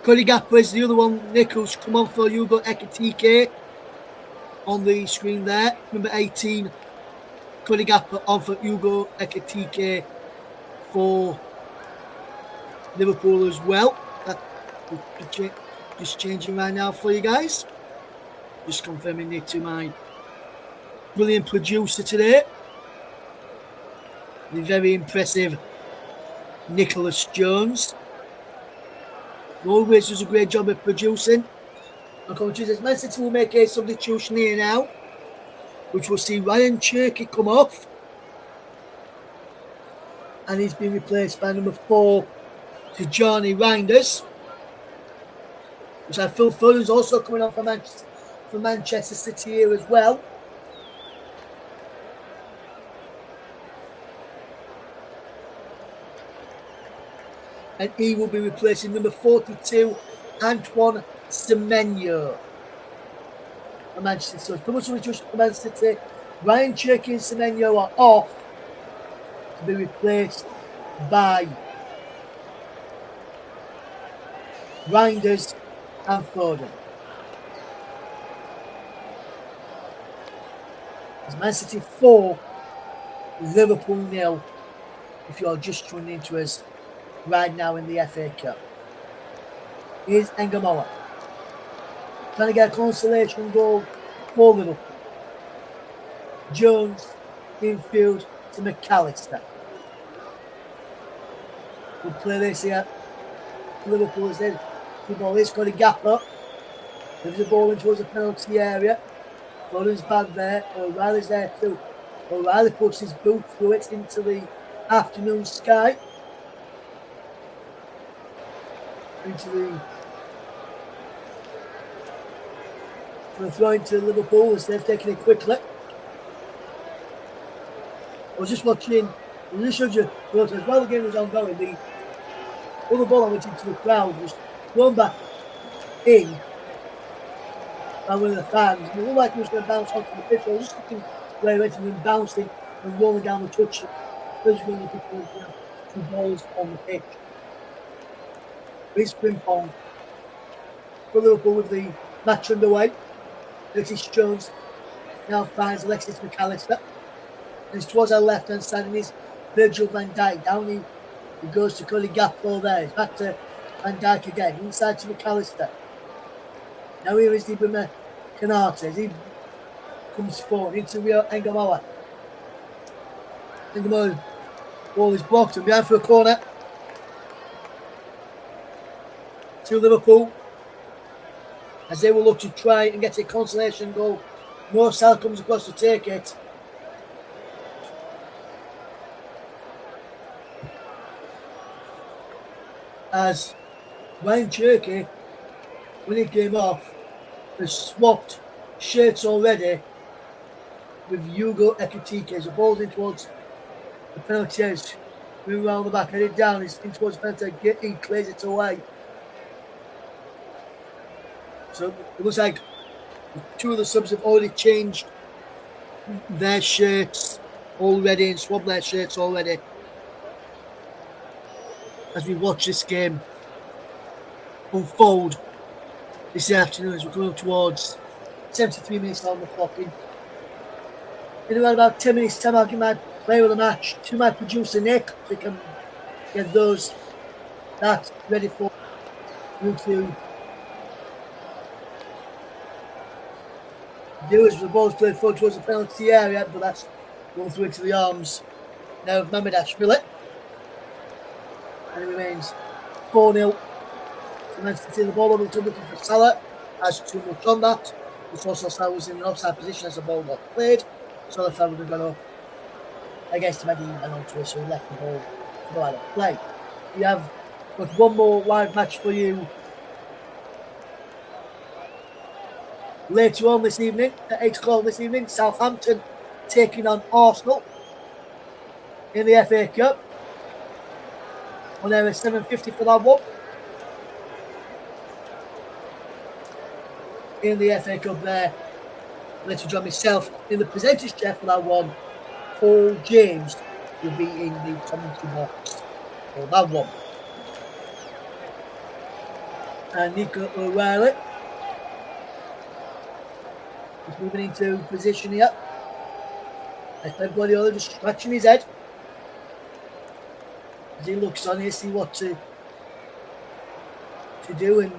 Speaker 5: Cody Gakpo is the other one. Nichols come on for Hugo Ekitike on the screen there. Number 18, Cody Gakpo on for Hugo Ekitike for Liverpool as well. That just changing right now for you guys. Just confirming it to my brilliant producer today. The very impressive Nicholas Jones. Always does a great job of producing. And commentators, Man City will make a substitution here now, which will see Ryan Cherky come off. And he's been replaced by number 4, Tijani Reinders. Which I Phil Foden's also coming off for Manchester City here as well. and he will be replacing number 42, Antoine Semenyo. For Manchester City. Double substitution for Manchester City. Ryan Cherky and Semenyo are off to be replaced by Reinders and Foden. It's Man City 4, Liverpool 0. If you're just tuning into us right now in the FA Cup. Here's Engamoa. Trying to get a consolation goal for Liverpool. Jones infield to McAllister. We'll play this here. Liverpool is in. The ball is got a gap up. There's a ball in towards the penalty area. Foden's bad there. O'Reilly's there too. O'Reilly puts his boot through it into the afternoon sky. Into the throw into Liverpool as they've taken it quickly. I was just watching, I just showed you photos while the game was ongoing. The other ball I went into the crowd was thrown back in by one of the fans. And it looked like it was going to bounce onto the pitch. I was just looking where it went and bouncing and rolling down the touch. There's going to be two balls on the pitch. It's ping pong for Liverpool with the match underway. Curtis Jones now finds Alexis McAllister. And it's towards our left hand side and it's Virgil van Dijk. Down he goes to Cody Gakpo there. It's back to Van Dijk again. Inside to McAllister. Now here is the Ibrahima Kanate as he comes forward into Rio Engamoa. Engamoa ball is blocked and behind for a corner. To Liverpool as they will look to try and get a consolation goal. Mo Salah comes across to take it. As Ryan Cherky, when he came off, has swapped shirts already with Hugo Ekitike as the ball's in towards the penalty edge. Moving around the back, headed down, he's in towards the penalty, he clears it away. So it looks like two of the subs have already changed their shirts already and swapped their shirts already. As we watch this game unfold this afternoon, as we're coming up towards 73 minutes on the clock. In around about 10 minutes' time, I'll give my player of the match to my producer Nick. We can get that ready for you to do as the ball's played forward towards the penalty area, but that's going through into the arms now of Mamardashvili. And it remains 4-0 to Manchester City. The ball over to looking for Salah. Has too much on that. It's also Salah was in an offside position as the ball got played. Salah fell would have gone up against him and on to it, so he left the ball to go out of play. We have got one more live match for you later on this evening, at 8 o'clock this evening. Southampton taking on Arsenal in the FA Cup. On there is 7.50 for that one. In the FA Cup there. Later join myself in the presenter's chair for that one. Paul James will be in the commentary box for that one. And Nico O'Reilly is moving into position here. And Pep Guardiola just scratching his head as he looks on here, see what to do. And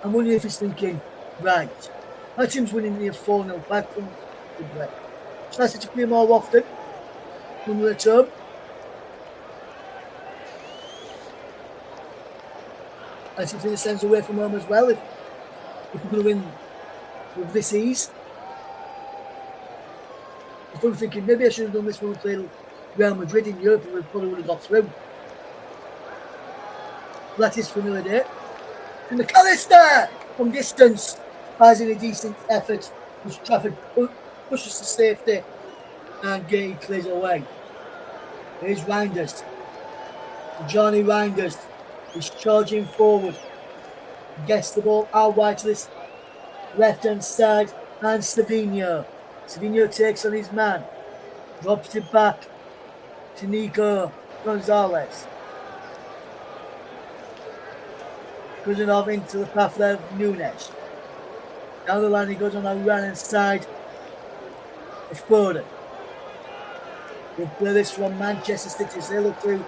Speaker 5: I'm wondering if he's thinking, right, my team's winning near 4-0 back from the break. So that's it to play more often when we're at home. And it's in a sense away from home as well. If we're going to win with this ease. I'm probably thinking maybe I should have done this when we played Real Madrid in Europe and we probably would have got through. That is for another day. And McAllister from distance finds in a decent effort, which Trafford pushes to safety and Gay clears away. Here's Reinders. Johnny Reinders is charging forward. Gets the ball out wide to this left-hand side, and Savinho. Savinho takes on his man. Drops it back to Nico Gonzalez. Kuzanov into the path there of Nunes. Down the line he goes on the right-hand side. It's Foden. We'll play this from Manchester City, so they look to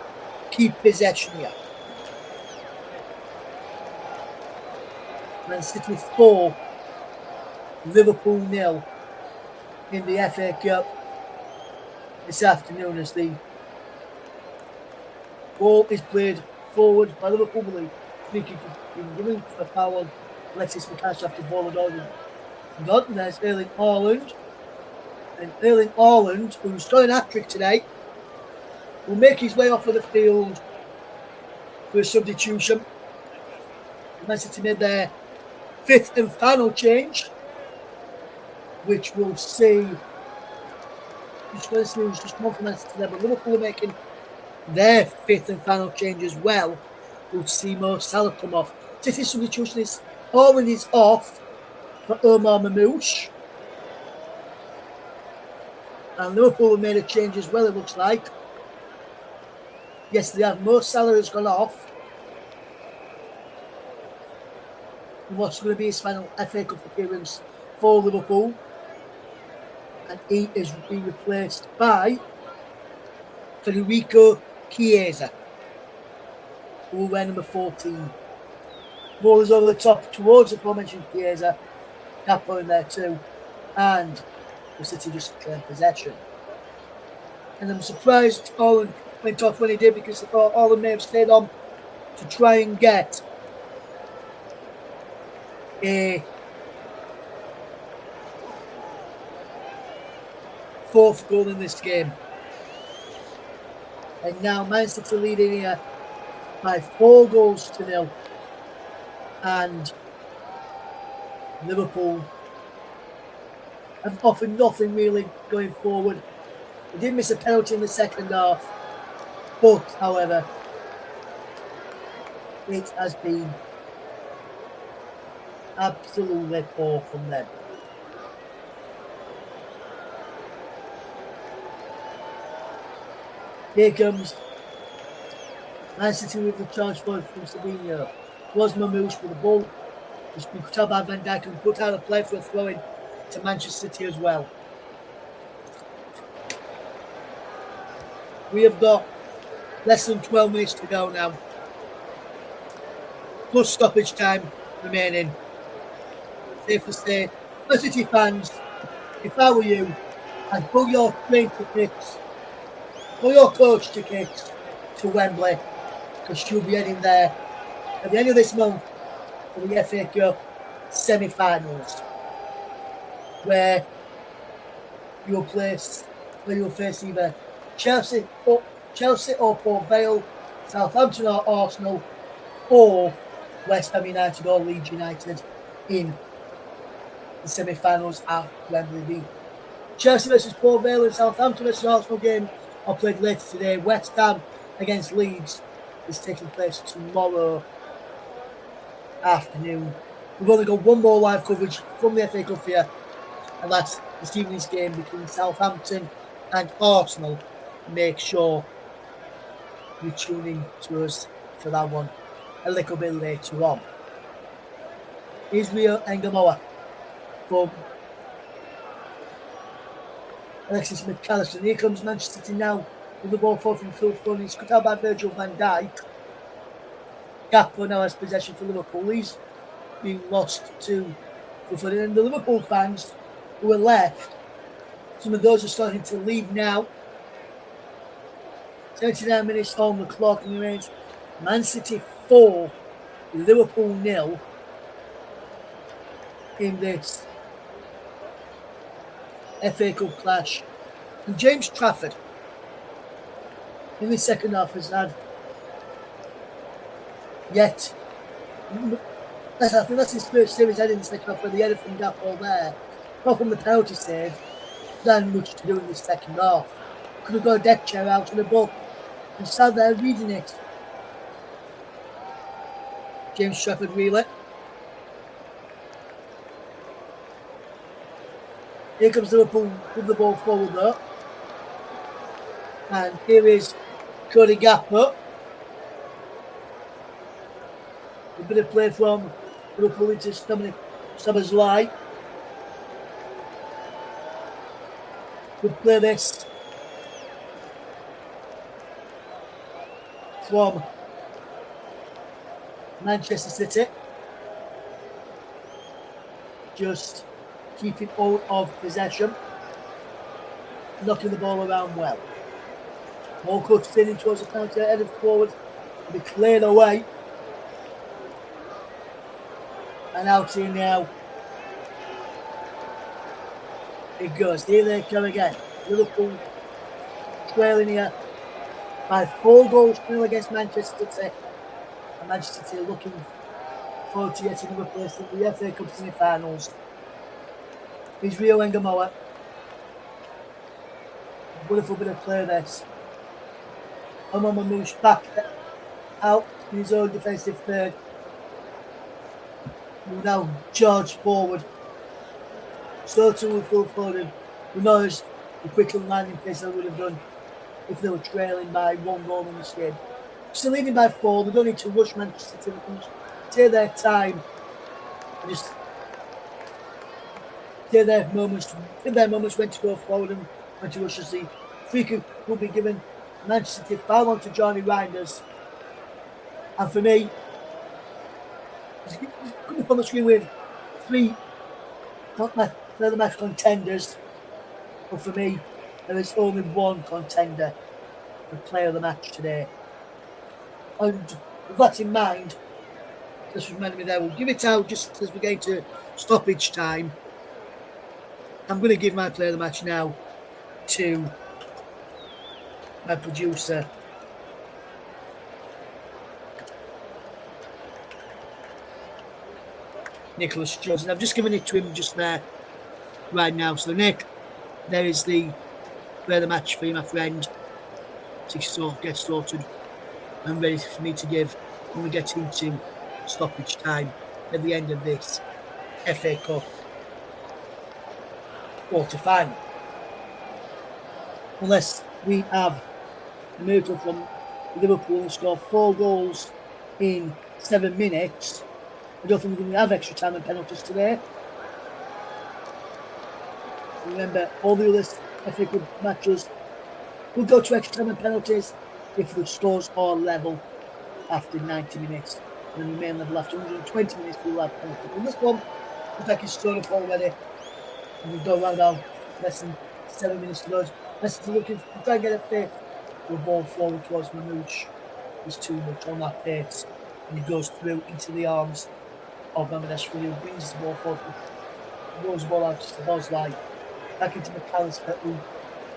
Speaker 5: keep possession here. Man City 4, Liverpool 0 in the FA Cup this afternoon as the ball is played forward by Liverpool. Been given a foul on Alexis McAllister after the ball had already got. And there's Erling Haaland. And Erling Haaland, who's got an hat-trick today, will make his way off of the field for a substitution. Man City made their 5th and final change, which will see just one for Man City there, but Liverpool are making their 5th and final change as well. We'll see Mo Salah come off. City's substitution is Haaland is off for Omar Mamouche. And Liverpool have made a change as well, it looks like. Yes, they have. Mo Salah has gone off. And what's going to be his final FA Cup appearance for Liverpool. And he is being replaced by Federico Chiesa, who will wear number 14. Ball is over the top towards the aforementioned Chiesa. Capo in there too. And the City just claimed possession. And I'm surprised Haaland went off when he did, because I thought Haaland may have stayed on to try and get a 4th goal in this game. And now Man City leading here by 4 goals to 0. And Liverpool have offered nothing really going forward. They did miss a penalty in the second half, but however, it has been absolutely poor from them. Here comes Man City with the charge forward from Savinho. Was Mamouche with the ball. It's been cut out by Van Dijk and put out a play for a throw-in to Manchester City as well. We have got less than 12 minutes to go now, plus stoppage time remaining. Safe to say, Man City fans, if I were you, I'd book your train tickets or your coach tickets to Wembley, because you'll be heading there at the end of this month for the FA Cup semi-finals, where you'll face either Chelsea or Port Vale, Southampton or Arsenal, or West Ham United or Leeds United in the semi-finals at Wembley. The Chelsea versus Port Vale and Southampton versus Arsenal game are played later today. West Ham against Leeds is taking place tomorrow afternoon. We've only got one more live coverage from the FA Cup here, and that's this evening's game between Southampton and Arsenal. Make sure you tune in to us for that one a little bit later on. Israel Engamoa from Alexis McAllister. Here comes Manchester City now with the ball forward from Phil Foden. It's cut out by Virgil van Dijk. Gakpo now has possession for Liverpool. He's being lost to Phil Foden. And the Liverpool fans who are left, some of those are starting to leave now. 79 minutes on the clock, and remains Man City 4, Liverpool 0 in this FA Cup clash. And James Trafford in the second half has had yet, I think that's his first series head in the second half, where the header from Gakpo there, apart from the penalty save, hadn't much to do in the second half. Could have got a deck chair out and a book and sat there reading it James Trafford-Wheeler. Here comes Liverpool with the ball forward though. And here is Cody Gakpo. A bit of play from Liverpool into Szoboszlai. Good play this from Manchester City. Just keeping hold of possession. Knocking the ball around well. Ball cuts in towards the counter, headed forward. Be cleared away. And out here now. It goes. Here they come again. Liverpool trailing here by 4 goals still against Manchester City. And Manchester City looking forward to getting another place in the FA Cup semi-finals. Here's Rio Engamoa. Wonderful bit of play this. Omar moves back out in his own defensive third. Will now charge forward. So too with Phil Foden, who knows the quick landing pace they would have done if they were trailing by 1 goal in this game. Still leading by 4, they don't need to rush Manchester City. They can take their time and just take their moments when to go forward and when to rush. As the free kick will be given Manchester City foul on to Johnny Reinders. And for me, he's coming on the screen with 3 further match contenders, but for me, there is only 1 contender for player of the match today. And with that in mind, just reminded me there, we'll give it out just as we're getting to stoppage time. I'm going to give my player of the match now to my producer, Nicholas Jones, and I've just given it to him just there right now. So Nick, there is the player of the match for you, my friend, to get sorted and ready for me to give when we get into stoppage time at the end of this FA Cup quarter-final. Unless we have a miracle from Liverpool and score 4 goals in 7 minutes, I don't think we're going to have extra time and penalties today. Remember, all the other FA Cup matches will go to extra time and penalties if the scores are level after 90 minutes. And then remain level after 120 minutes, we'll have penalties. In this one, looks like it's stood up already. And we've gone right now, less than 7 minutes to go. Leicester looking to try and get a fifth. The ball forward towards Mamouche. He's too much on that pace. And he goes through into the arms of Mamouche, who brings the ball forward. Rolls the ball out to Szoboszlai. Back into McAllister, who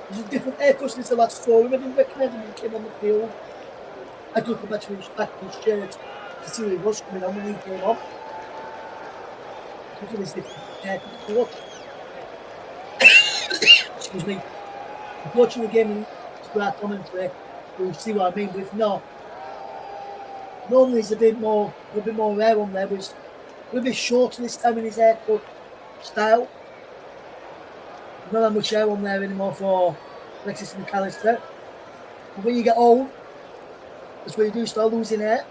Speaker 5: there's a different haircut since the last 4. I didn't recognise him when he came on the field. I could come back to his shirt to see what he was coming on when he came on. Look at this different haircut to watch. Excuse me. If watching the game through our commentary, you'll see what I mean. But if not, normally there's a bit more hair on there, but it's a bit shorter this time in his haircut style. Not that much hair on there anymore for Alexis McAllister. But when you get old, that's when you do start losing hair.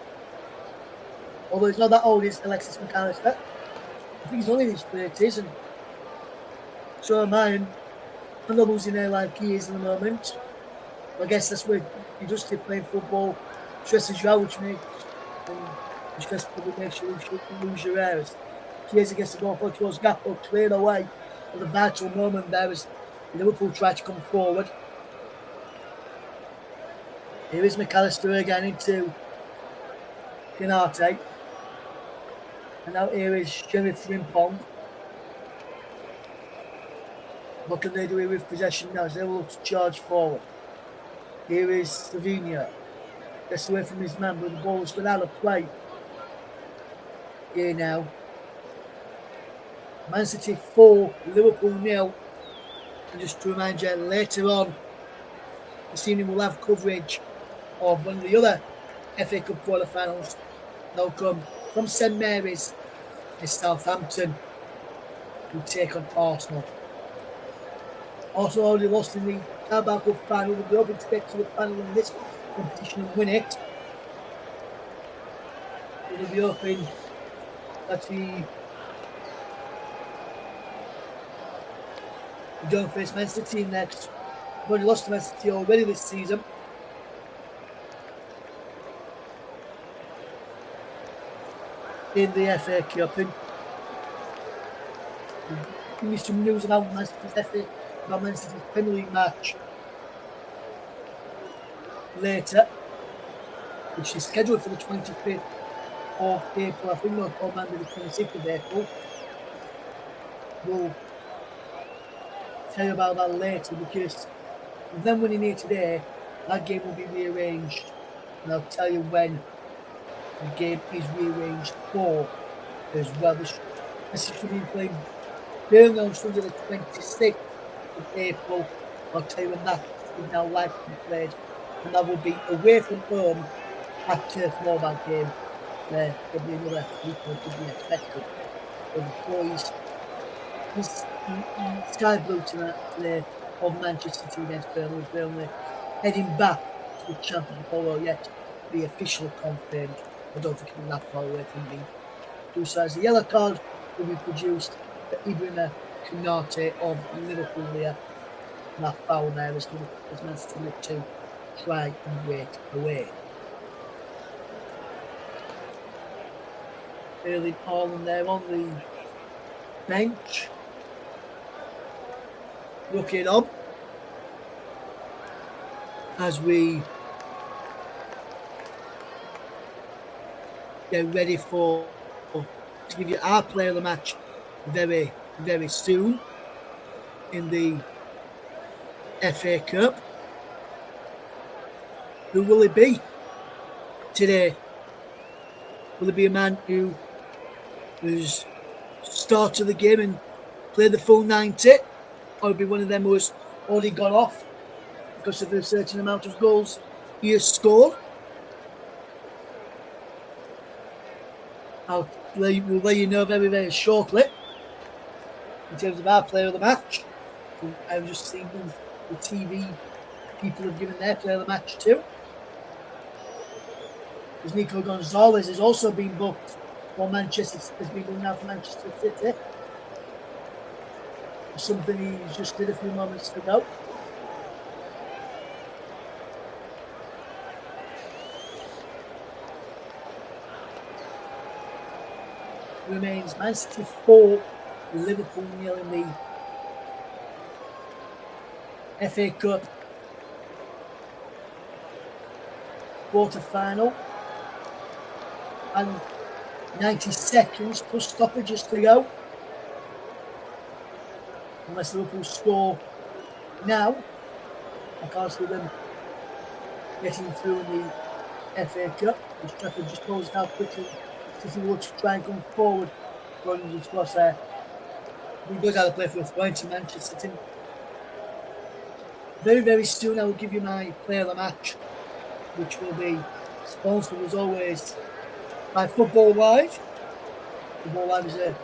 Speaker 5: Although he's not that old, is Alexis McAllister. I think he's only in his 30s, and so am I. And I'm not losing hair like he is in the moment. But I guess that's where you just keep playing football, stresses you out, which probably makes you lose your hair. Kears against the goal towards Gakpo, cleared away. At the vital moment there as Liverpool tried to come forward. Here is McAllister again into Canate. And now here is Sheriff Frimpong. What can they do here with possession now as they will look to charge forward? Here is Slovenia. Gets away from his man, but the ball has gone out of play. Here now. Man City 4, Liverpool 0. And just to remind you, later on this evening we'll have coverage of one of the other FA Cup quarter-finals. They'll come from St Mary's is Southampton, who take on Arsenal. Arsenal already lost in the Carabao Cup final. We'll be hoping to get to the final in this competition and win it. We'll be hoping that we don't face Manchester City next. We've already lost to Manchester City already this season. In the FA Cup. And give me some news about Manchester's Premier League match later, which is scheduled for the 25th of April. I think on Monday the 26th of April. We'll tell you about that later, because with them winning here today, that game will be rearranged, and I'll tell you when the game is rearranged for as well. This should be playing Burnley on Sunday the 26th of April. I'll tell you when that is now likely to be played, and that will be away from home at Turf Moor game. There will be another 3 points to be expected for the boys. This Sky Blue today of Manchester City against Burnley. Burnley heading back to the Championship, although yet to be officially confirmed. I don't think it'll be that far away from being two sides. The yellow card will be produced for Ibrahima Konate of Liverpool here. And that foul there is Manchester City to try and break away. Erling Haaland there on the bench, looking on as we get ready to give you our player of the match very, very soon in the FA Cup. Who will it be today? Will it be a man who's started the game and played the full 90? Or will it be one of them who has already gone off because of the certain amount of goals he has scored? We'll let you know very, very shortly in terms of our player of the match. I've just seen the TV people have given their player of the match to. Because Nico Gonzalez has also been booked for Manchester, has been going now for Manchester City. Something he just did a few moments ago. Remains Man City 4, Liverpool 0 in the FA Cup quarter-final. And 90 seconds plus stoppages to go. Unless Liverpool score now, I can't see them getting through in the FA Cup. Which Trafford just knows how quickly City will try and come forward. Running just across there. He goes out of play for a point to Manchester City. Very, very soon I will give you my player of the match, which will be sponsored as always by Football Live. Football Live is a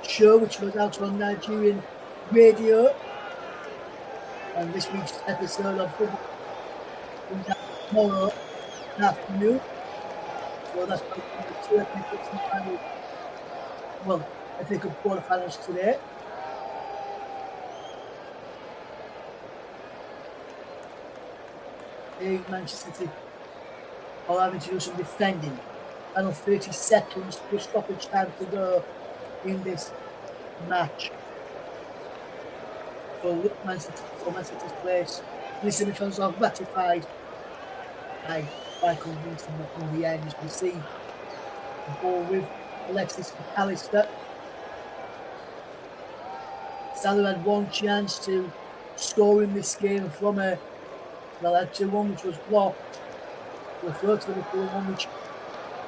Speaker 5: show which goes out on Nigerian radio. And this week's episode of Football comes out tomorrow afternoon. So that's the two FA Cup finals. Well, FA Cup quarterfinals today. Manchester City are having to do some defending. Final 30 seconds plus stoppage time to go in this match. For Manchester City's place. Listen, the fans are ratified by convincing in the end, as we see the ball with Alexis McAllister. Salah had one chance to score in this game from a had 2-1 which was blocked. The third to Liverpool, one which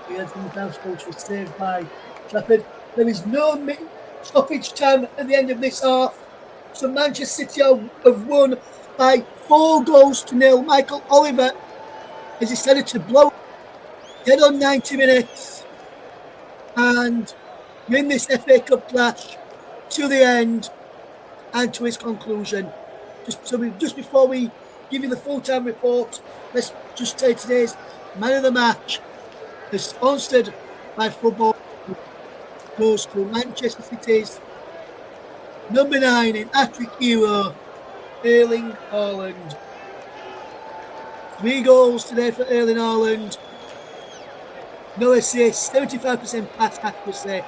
Speaker 5: he had from the house, which was saved by Trafford. There is no stoppage time at the end of this half. So Manchester City have won by 4-0. Michael Oliver has decided to blow dead on 90 minutes. And we're in this FA Cup clash to the end and to its conclusion. Just before we give you the full-time report, let's just say today's man of the match is sponsored by football. Goes to Manchester City's number 9 in hat-trick hero, Erling Haaland. 3 goals today for Erling Haaland. No assists, 75% pass accuracy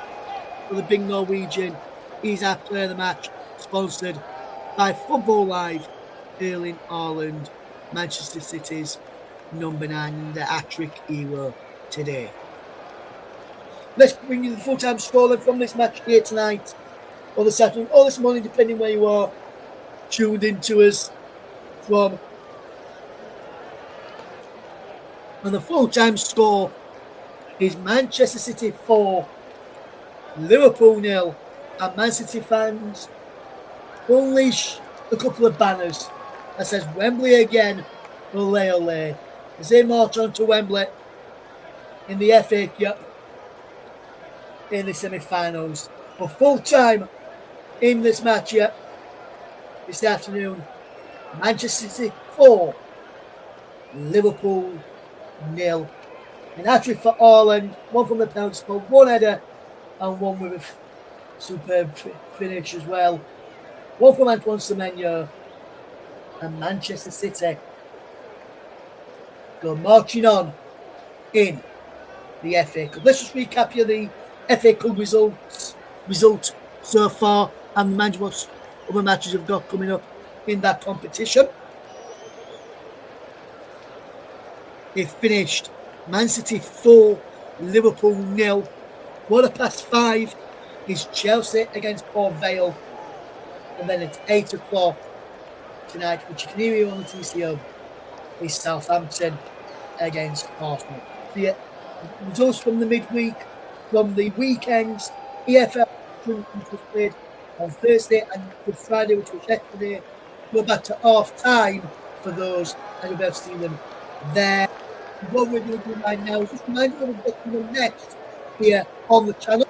Speaker 5: for the big Norwegian. He's our player of the match, sponsored by Football Live. Erling Haaland, Manchester City's number 9 in the hat-trick hero today. Let's bring you the full-time scoreline from this match here tonight, or this afternoon, or this morning, depending where you are tuned into us from. And the full-time score is Manchester City 4, Liverpool 0, and Man City fans unleash a couple of banners that says Wembley again, ole ole, as they march on to Wembley in the FA Cup in the semi-finals. For full-time in this match here this afternoon, Manchester City 4, Liverpool 0. An hat-trick for Haaland, 1 from the penalty spot, 1 header and 1 with a superb finish as well. 1 from Antoine Semenyo, and Manchester City go marching on in the FA Cup. Let's just recap here the FA Cup result so far and manage what other matches have got coming up in that competition. It finished Man City 4, Liverpool 0. 5:15 is Chelsea against Port Vale. And then it's 8 o'clock tonight, which you can hear on the TCHub, is Southampton against Arsenal. The results from the midweek, from the weekends, EFL, which was played on Thursday, and Good Friday, which was yesterday, go back to half time for those, and you'll be able to see them there. What we're going to do right now is just remind you what we're going to do next here on the channel.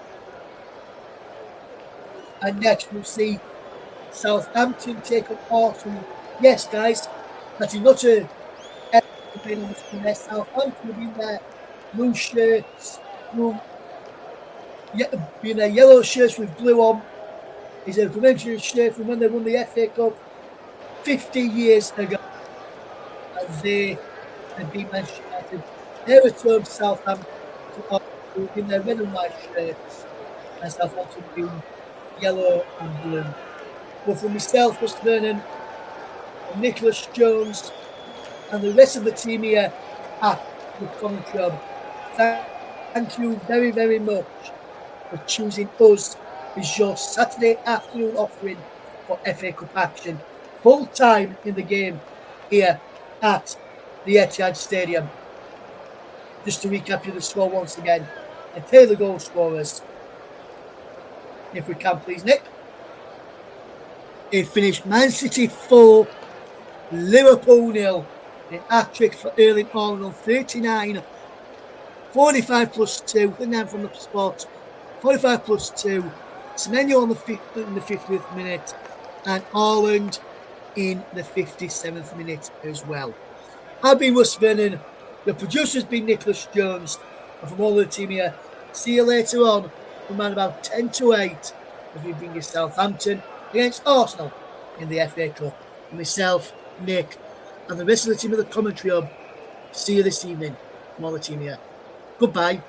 Speaker 5: And next we'll see Southampton take on Arsenal. Yes, guys, that is not a been on the screen there. Southampton will be in their blue shirts, in their yellow shirts with blue on. Is a commemorative shirt from when they won the FA Cup 50 years ago. And they had been Manchester United. They returned to Southampton in their red and white shirts, and Southampton being yellow and blue. But for myself, Russ Vernon, Nicholas Jones, and the rest of the team here at the commentators, thank you very, very much for choosing us as your Saturday afternoon offering for FA Cup action. Full time in the game here at the Etihad Stadium. Just to recap you the score once again and tell you the goal scorers. If we can, please, Nick. It finished Man City 4, Liverpool 0. An hat-trick for Erling Haaland on 39. 45 plus 2. The 9 from the spot. 45 plus 2. Semenyo in the 50th minute. And Haaland in the 57th minute as well. I've been Russ Vernon. The producer's been Nicholas Jones. And from all the team here, see you later on from around about 10 to 8 as we bring you Southampton against Arsenal in the FA Cup. And myself, Nick, and the rest of the team of the commentary hub. See you this evening from all the team here. Goodbye.